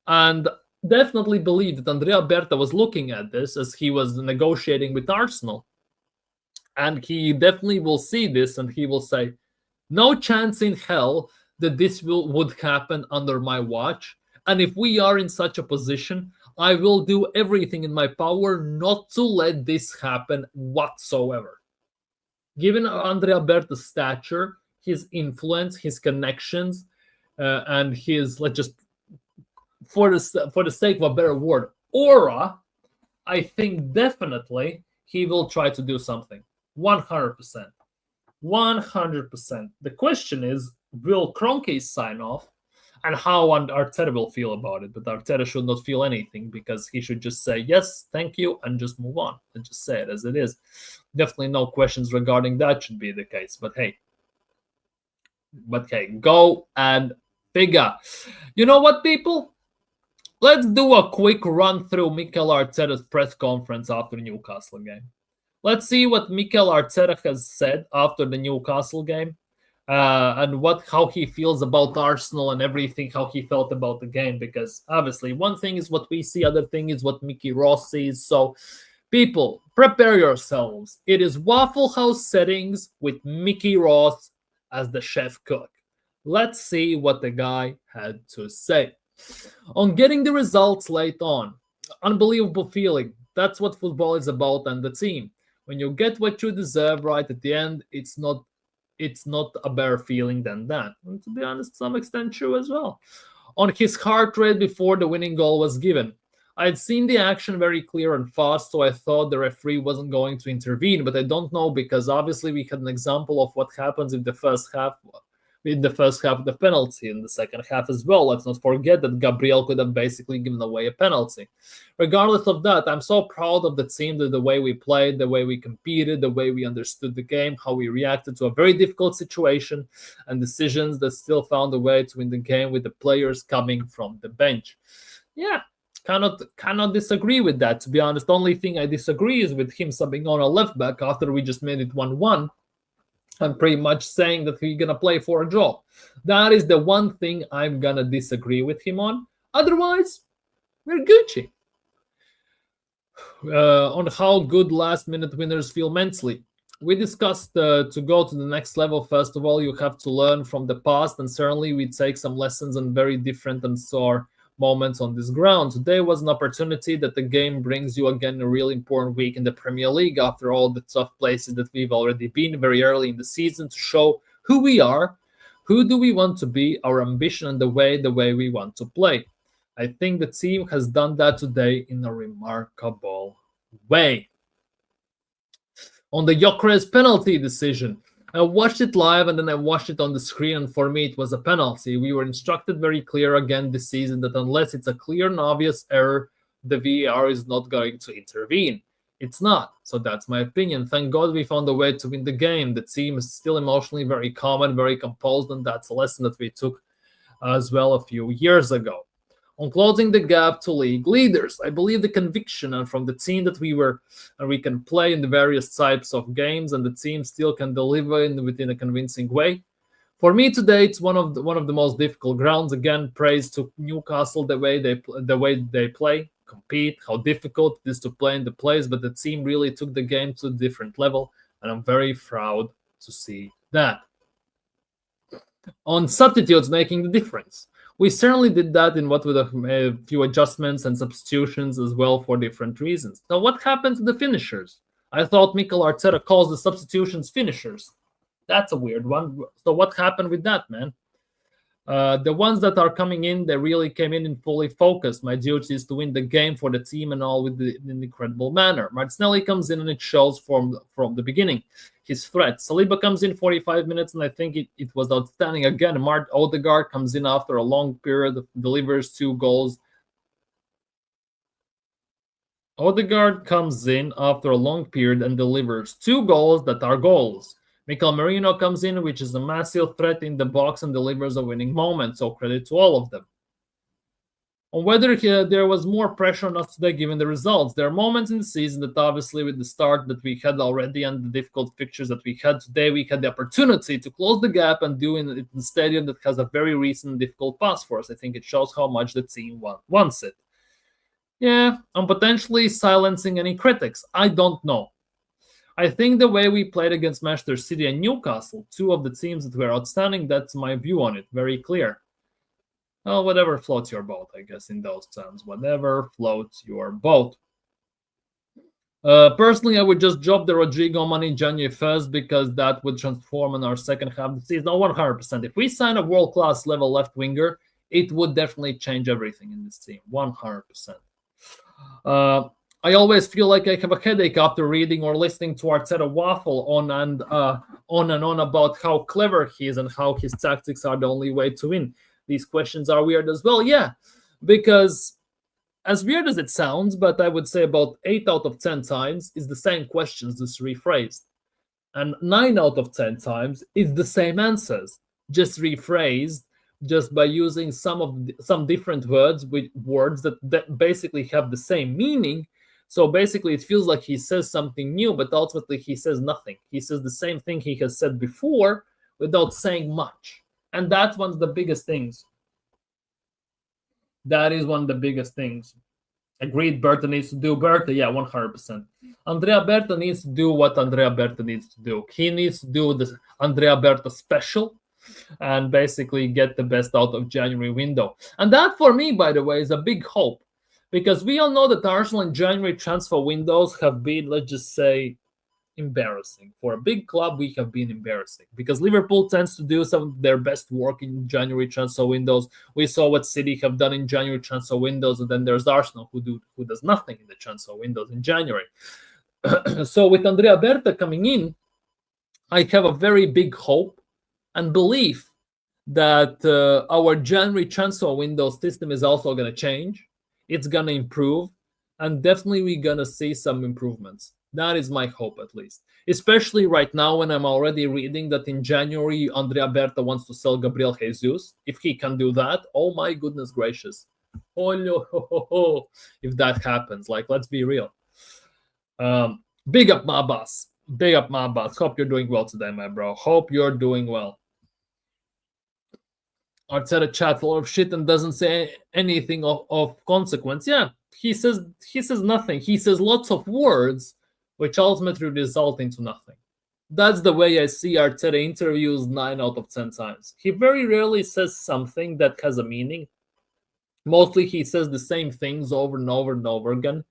And definitely believe that Andrea Berta was looking at this as he was negotiating with Arsenal. And he definitely will see this and he will say, no chance in hell that this would happen under my watch. And if we are in such a position, I will do everything in my power not to let this happen whatsoever. Given Andrea Berta's stature, his influence, his connections, and his, let's just, for the sake of a better word, aura, I think definitely he will try to do something. 100%. 100%. The question is, will Kroenke sign off? And how Arteta will feel about it. But Arteta should not feel anything because he should just say, yes, thank you, and just move on and just say it as it is. Definitely no questions regarding that should be the case. But hey, go and figure. You know what, people? Let's do a quick run through Mikel Arteta's press conference after the Newcastle game. Let's see what Mikel Arteta has said after the Newcastle game, and how he feels about Arsenal and everything, how he felt about the game. Because obviously, one thing is what we see, other thing is what Mickey Ross sees. So, people, prepare yourselves. It is Waffle House settings with Mickey Ross as the chef cook. Let's see what the guy had to say. On getting the results late on, unbelievable feeling. That's what football is about, and the team. When you get what you deserve right at the end, it's not a better feeling than that. And to be honest, to some extent true as well. On his heart rate before the winning goal was given. I had seen the action very clear and fast, so I thought the referee wasn't going to intervene, but I don't know because obviously we had an example of what happens in the first half of the penalty, in the second half as well. Let's not forget that Gabriel could have basically given away a penalty. Regardless of that, I'm so proud of the team, the way we played, the way we competed, the way we understood the game, how we reacted to a very difficult situation, and decisions that still found a way to win the game with the players coming from the bench. Yeah, cannot disagree with that, to be honest. The only thing I disagree is with him subbing on a left back after we just made it 1-1. I'm pretty much saying that he's going to play for a draw. That is the one thing I'm going to disagree with him on. Otherwise, we're Gucci. On how good last-minute winners feel mentally. We discussed to go to the next level, first of all, you have to learn from the past, and certainly we take some lessons and very different and sore moments on this ground. Today was an opportunity that the game brings you again a really important week in the Premier League after all the tough places that we've already been very early in the season, to show who we are, who do we want to be, our ambition, and the way we want to play. I think the team has done that today in a remarkable way. On the Gyökeres penalty decision, I watched it live and then I watched it on the screen, and for me it was a penalty. We were instructed very clear again this season that unless it's a clear and obvious error, the VAR is not going to intervene. It's not. So that's my opinion. Thank God we found a way to win the game. The team is still emotionally very calm and very composed, and that's a lesson that we took as well a few years ago. On closing the gap to league leaders, I believe the conviction and from the team that we can play in the various types of games, and the team still can deliver within a convincing way. For me today, it's one of the most difficult grounds. Again, praise to Newcastle, the way they play, compete, how difficult it is to play in the place, but the team really took the game to a different level, and I'm very proud to see that. On substitutes making the difference. We certainly did that in what with a few adjustments and substitutions as well for different reasons. Now, what happened to the finishers? I thought Mikel Arteta calls the substitutions finishers. That's a weird one. So what happened with that, man? The ones that are coming in, they really came in fully focused. My duty is to win the game for the team and all in an incredible manner. Martinelli comes in and it shows from the beginning his threat. Saliba comes in 45 minutes and I think it was outstanding. Again, Odegaard comes in after a long period, delivers 2 goals. Odegaard comes in after a long period and delivers 2 goals that are goals. Mikel Merino comes in, which is a massive threat in the box and delivers a winning moment, so credit to all of them. On whether there was more pressure on us today given the results, there are moments in the season that obviously with the start that we had already and the difficult fixtures that we had today, we had the opportunity to close the gap and do it in a stadium that has a very recent difficult past for us. I think it shows how much the team wants it. Yeah, I'm potentially silencing any critics. I don't know. I think the way we played against Manchester City and Newcastle, 2 of the teams that were outstanding, that's my view on it. Very clear. Well, whatever floats your boat, I guess, in those terms. Whatever floats your boat. Personally, I would just drop the Rodrigo money January 1st because that would transform in our second half of the season. 100%. If we sign a world-class level left winger, it would definitely change everything in this team. 100%. I always feel like I have a headache after reading or listening to Arteta waffle on and on about how clever he is and how his tactics are the only way to win. These questions are weird as well, yeah, because as weird as it sounds, but I would say about 8 out of 10 times is the same questions just rephrased, and 9 out of 10 times it's the same answers, just rephrased, just by using some different words with words that basically have the same meaning. So basically, it feels like he says something new, but ultimately he says nothing. He says the same thing he has said before without saying much, and that's one of the biggest things. That is one of the biggest things. Agreed, Berta needs to do Berta. Yeah, 100%. Andrea Berta needs to do what Andrea Berta needs to do. He needs to do the Andrea Berta special and basically get the best out of January window. And that, for me, by the way, is a big hope, because we all know that Arsenal and January transfer windows have been, let's just say, embarrassing. For a big club, we have been embarrassing because Liverpool tends to do some of their best work in January transfer windows. We saw what City have done in January transfer windows, and then there's Arsenal who does nothing in the transfer windows in January. So with Andrea Berta coming in, I have a very big hope and belief that our January transfer window system is also going to change. It's going to improve, and definitely we're going to see some improvements. That is my hope, at least. Especially right now when I'm already reading that in January, Andrea Berta wants to sell Gabriel Jesus. If he can do that, oh my goodness gracious. Oh, no. If that happens, like, let's be real. Big up my boss. Big up my boss. Hope you're doing well today, my bro. Hope you're doing well. Arteta chats a lot of shit and doesn't say anything of consequence. Yeah, he says nothing. He says lots of words, which ultimately result into nothing. That's the way I see Arteta interviews 9 out of 10 times. He very rarely says something that has a meaning. Mostly he says the same things over and over and over again.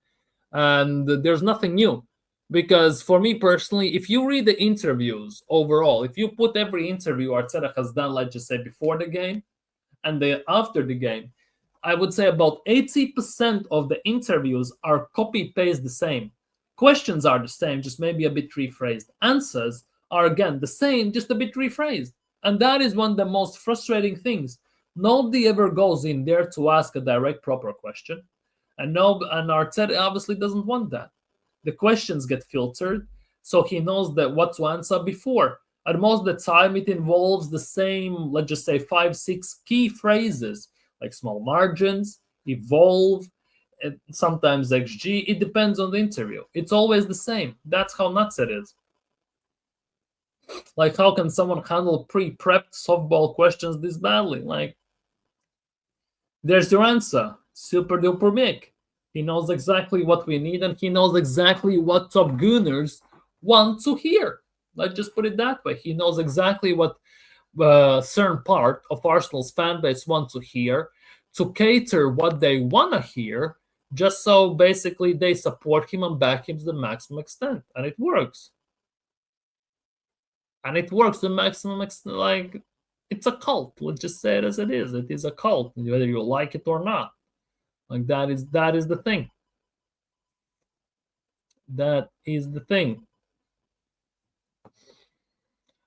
And there's nothing new. Because for me personally, if you read the interviews overall, if you put every interview Arteta has done, let's just say before the game and after the game, I would say about 80% of the interviews are copy-paste the same. Questions are the same, just maybe a bit rephrased. Answers are, again, the same, just a bit rephrased. And that is one of the most frustrating things. Nobody ever goes in there to ask a direct, proper question. And Arteta obviously doesn't want that. The questions get filtered, so he knows that what to answer before. And most of the time, it involves the same, let's just say, 5-6 key phrases, like small margins, evolve, sometimes XG. It depends on the interview. It's always the same. That's how nuts it is. Like, how can someone handle pre-prepped softball questions this badly? Like, there's your answer. Super duper Mick. He knows exactly what we need, and he knows exactly what top gooners want to hear. Let's just put it that way. He knows exactly what a certain part of Arsenal's fan base want to hear, to cater what they want to hear, just so basically they support him and back him to the maximum extent. And it works. And it works to the maximum extent. Like, it's a cult. Let's just say it as it is. It is a cult, whether you like it or not. Like, that is the thing. That is the thing.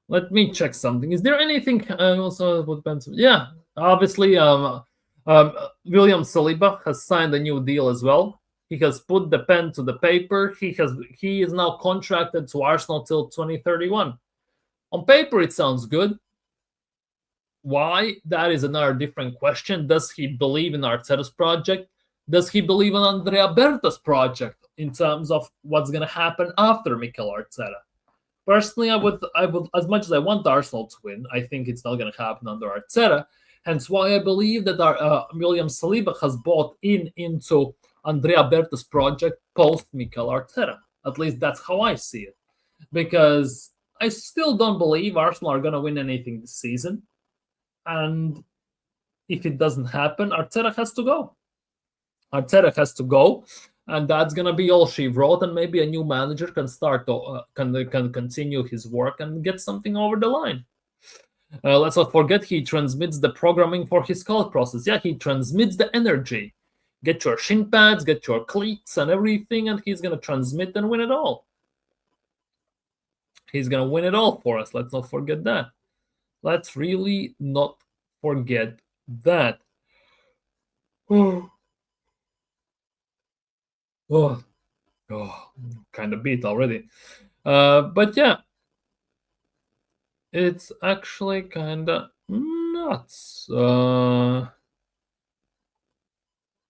Let me check something. Is there anything also with Benson? Yeah, obviously, William Saliba has signed a new deal as well. He has put the pen to the paper. He is now contracted to Arsenal till 2031. On paper, it sounds good. Why? That is another different question. Does he believe in Arteta's project? Does he believe in Andrea Berta's project in terms of what's going to happen after Mikel Arteta? Personally, I would, as much as I want Arsenal to win, I think it's not going to happen under Arteta. Hence why I believe that William Saliba has bought into Andrea Berta's project post Mikel Arteta. At least that's how I see it. Because I still don't believe Arsenal are going to win anything this season. And if it doesn't happen, Arteta has to go. Arteta has to go, and that's gonna be all she wrote. And maybe a new manager can start can continue his work and get something over the line. Let's not forget he transmits the programming for his call process. Yeah, he transmits the energy. Get your shin pads, get your cleats and everything, and he's going to transmit and win it all. He's going to win it all for us. Let's not forget that. Let's really not forget that. Oh, kind of beat already. But yeah, it's actually kind of nuts.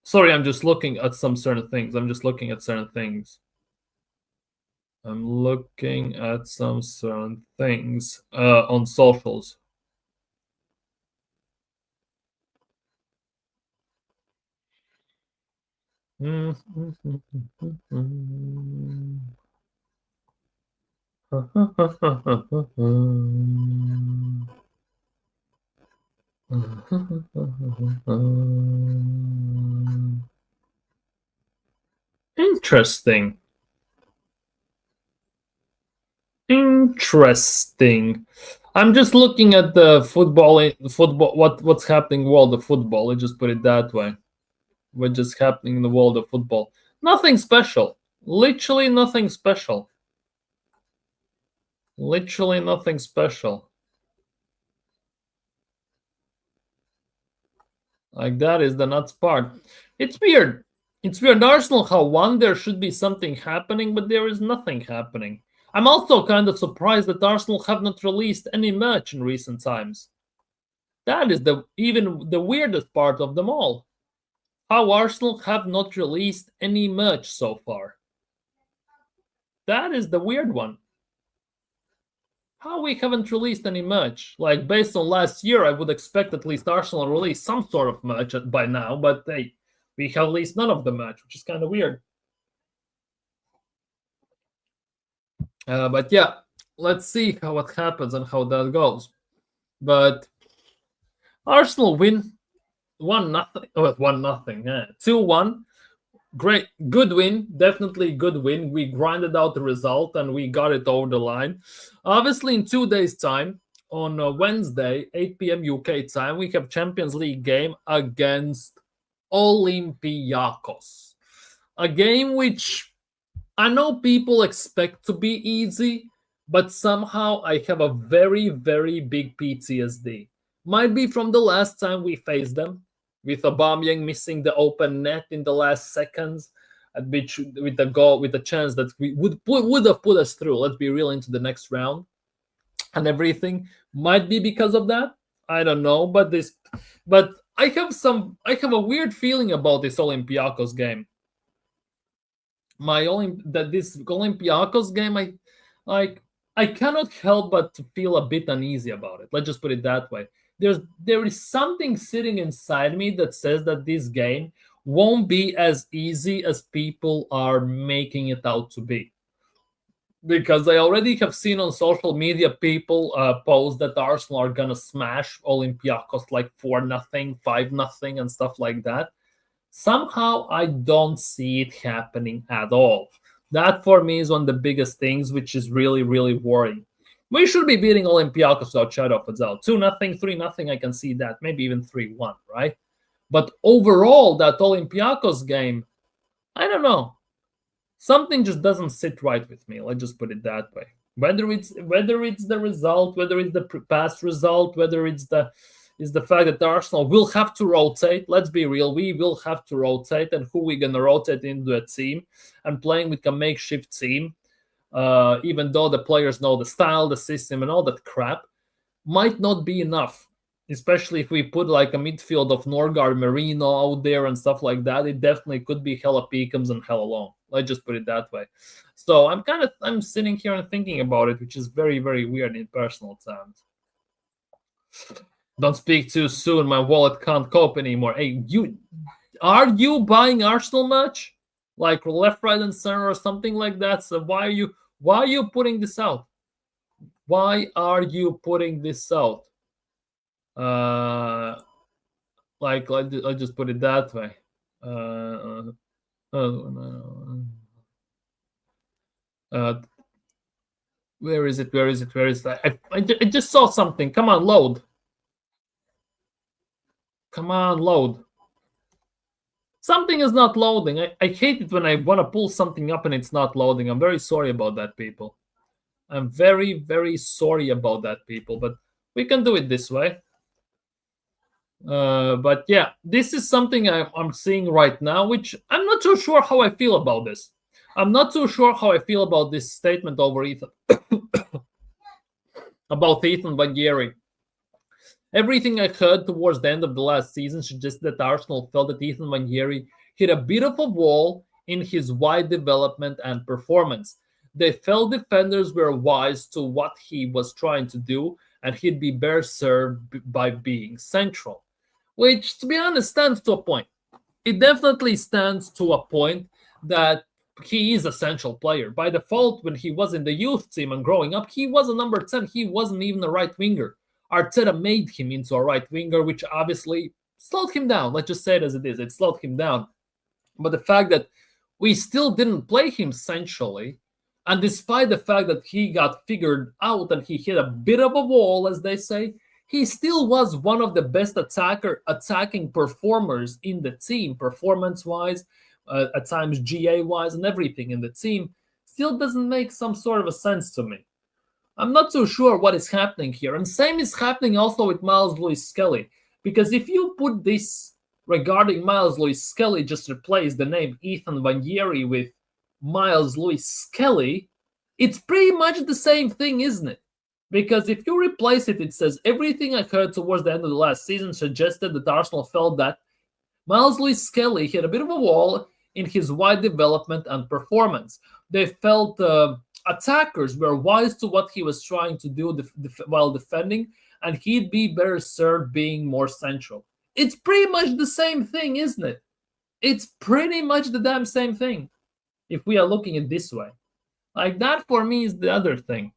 Sorry, I'm just looking at some certain things. I'm looking at some certain things on socials. Interesting. I'm just looking at the football. What's happening in the world of football? Let's just put it that way. What's just happening in the world of football? Nothing special. Literally nothing special. Literally nothing special. Like, that is the nuts part. It's weird. It's weird. Arsenal have won. There should be something happening, but there is nothing happening. I'm also kind of surprised that Arsenal have not released any merch in recent times. That is even the weirdest part of them all. How Arsenal have not released any merch so far. That is the weird one. How we haven't released any merch? Like, based on last year, I would expect at least Arsenal release some sort of merch by now, but hey, we have released none of the merch, which is kind of weird. But yeah, let's see what happens and how that goes. But Arsenal win 1-0. 1-0. 2-1. Great, good win, definitely good win. We grinded out the result and we got it over the line. Obviously, in 2 days' time, on Wednesday, 8 p.m. UK time, we have Champions League game against Olympiacos. A game which I know people expect to be easy, but somehow I have a very, very big PTSD. Might be from the last time we faced them, with Aubameyang missing the open net in the last seconds, with the goal, with the chance that we would have put us through. Let's be real, into the next round, and everything might be because of that. I don't know, but I have a weird feeling about this Olympiacos game. This Olympiacos game, I cannot help but to feel a bit uneasy about it. Let's just put it that way. There is something sitting inside me that says that this game won't be as easy as people are making it out to be. Because I already have seen on social media people post that Arsenal are gonna smash Olympiacos like 4-0, 5-0, and stuff like that. Somehow I don't see it happening at all. That for me is one of the biggest things, which is really, really worrying. We should be beating Olympiacos without shadow of a doubt. 2-0, 3-0, I can see that. Maybe even 3-1, right? But overall, that Olympiacos game, I don't know. Something just doesn't sit right with me. Let's just put it that way. Whether it's the result, whether it's the past result, whether it's the fact that Arsenal will have to rotate. Let's be real, we will have to rotate, and who we're going to rotate into a team, and playing with a makeshift team, even though the players know the style, the system, and all that crap, might not be enough. Especially if we put like a midfield of Norgard, Merino out there and stuff like that, it definitely could be hella Peakums and hella long. Let's just put it that way. So I'm sitting here and thinking about it, which is very, very weird in personal terms. Don't speak too soon. My wallet can't cope anymore. Hey, are you buying Arsenal merch? Like left, right, and center or something like that? So why are you putting this out? Why are you putting this out? Like I just put it that way. Where is it? Where is it? Where is that? I just saw something. Come on, load. Come on, load. Something is not loading. I hate it when I want to pull something up and it's not loading. I'm very sorry about that, people. I'm very, very sorry about that, people. But we can do it this way. But yeah, this is something I'm seeing right now, which I'm not too sure how I feel about this. I'm not too sure how I feel about this statement over Ethan about Ethan Van Gehry. Everything I heard towards the end of the last season suggests that Arsenal felt that Ethan Van Gehry hit a bit of a wall in his wide development and performance. They felt defenders were wise to what he was trying to do, and he'd be better served by being central. Which, to be honest, stands to a point. It definitely stands to a point that he is a central player. By default, when he was in the youth team and growing up, he was a number 10. He wasn't even a right winger. Arteta made him into a right winger, which obviously slowed him down. Let's just say it as it is. It slowed him down. But the fact that we still didn't play him centrally, and despite the fact that he got figured out and he hit a bit of a wall, as they say, he still was one of the best attacking performers in the team, performance-wise, at times GA-wise, and everything in the team. Still doesn't make some sort of a sense to me. I'm not so sure what is happening here. And same is happening also with Miles Lewis Skelly. Because if you put this regarding Miles Lewis Skelly, just replace the name Ethan Van Gehry with Miles Lewis Skelly, it's pretty much the same thing, isn't it? Because if you replace it, it says everything I heard towards the end of the last season suggested that Arsenal felt that Miles Lewis Skelly hit a bit of a wall in his wide development and performance. They felt attackers were wise to what he was trying to do while defending, and he'd be better served being more central. It's pretty much the same thing, isn't it? It's pretty much the damn same thing, if we are looking at it this way. Like, that for me is the other thing.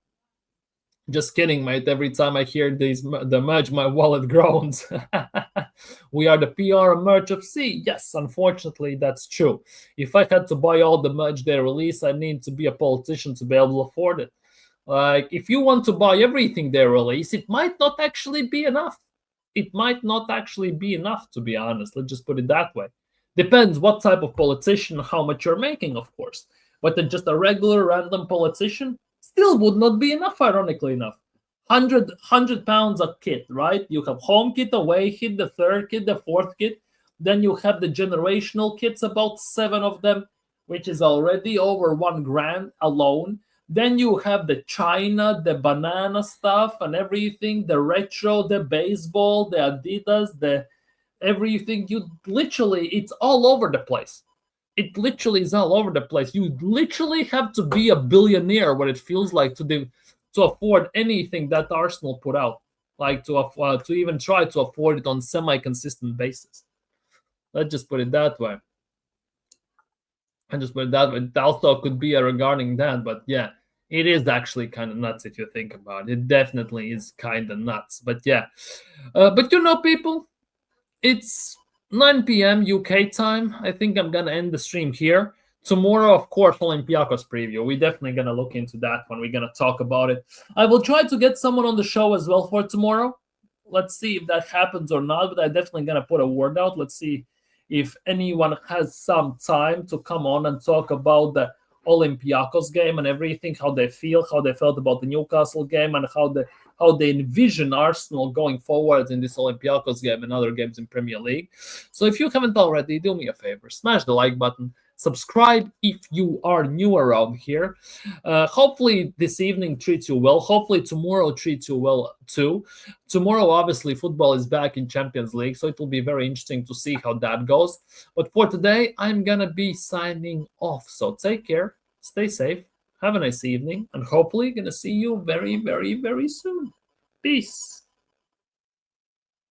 Just kidding, mate. Every time I hear the merch, my wallet groans. We are the PR merch of C. Yes, unfortunately, that's true. If I had to buy all the merch they release, I need to be a politician to be able to afford it. Like, if you want to buy everything they release, it might not actually be enough. It might not actually be enough, to be honest. Let's just put it that way. Depends what type of politician, how much you're making, of course. But then just a regular random politician still would not be enough, ironically enough. 100 pounds a kit, right? You have home kit, away kit, the third kit, the fourth kit. Then you have the generational kits, about 7 of them, which is already over $1,000 alone. Then you have the China, the banana stuff and everything, the retro, the baseball, the Adidas, the everything. You literally, it's all over the place. It literally is all over the place. You literally have to be a billionaire, what it feels like, to afford anything that Arsenal put out, like to even try to afford it on semi-consistent basis. Let's just put it that way. And just put it that way. It also could be regarding that, but yeah, it is actually kind of nuts if you think about it. It definitely is kind of nuts. But yeah, but you know, people, it's 9 p.m. UK time. I think I'm going to end the stream here. Tomorrow, of course, Olympiacos preview. We're definitely going to look into that one. We're going to talk about it. I will try to get someone on the show as well for tomorrow. Let's see if that happens or not, but I'm definitely going to put a word out. Let's see if anyone has some time to come on and talk about the Olympiacos game and everything, how they felt about the Newcastle game, and how they envision Arsenal going forward in this Olympiacos game and other games in Premier League. So if you haven't already, do me a favor, smash the like button, subscribe if you are new around here. Hopefully this evening treats you well. Hopefully tomorrow treats you well too. Tomorrow, obviously, football is back in Champions League, so it will be very interesting to see how that goes. But for today, I'm going to be signing off. So take care, stay safe, have a nice evening, and hopefully going to see you very, very, very soon. Peace.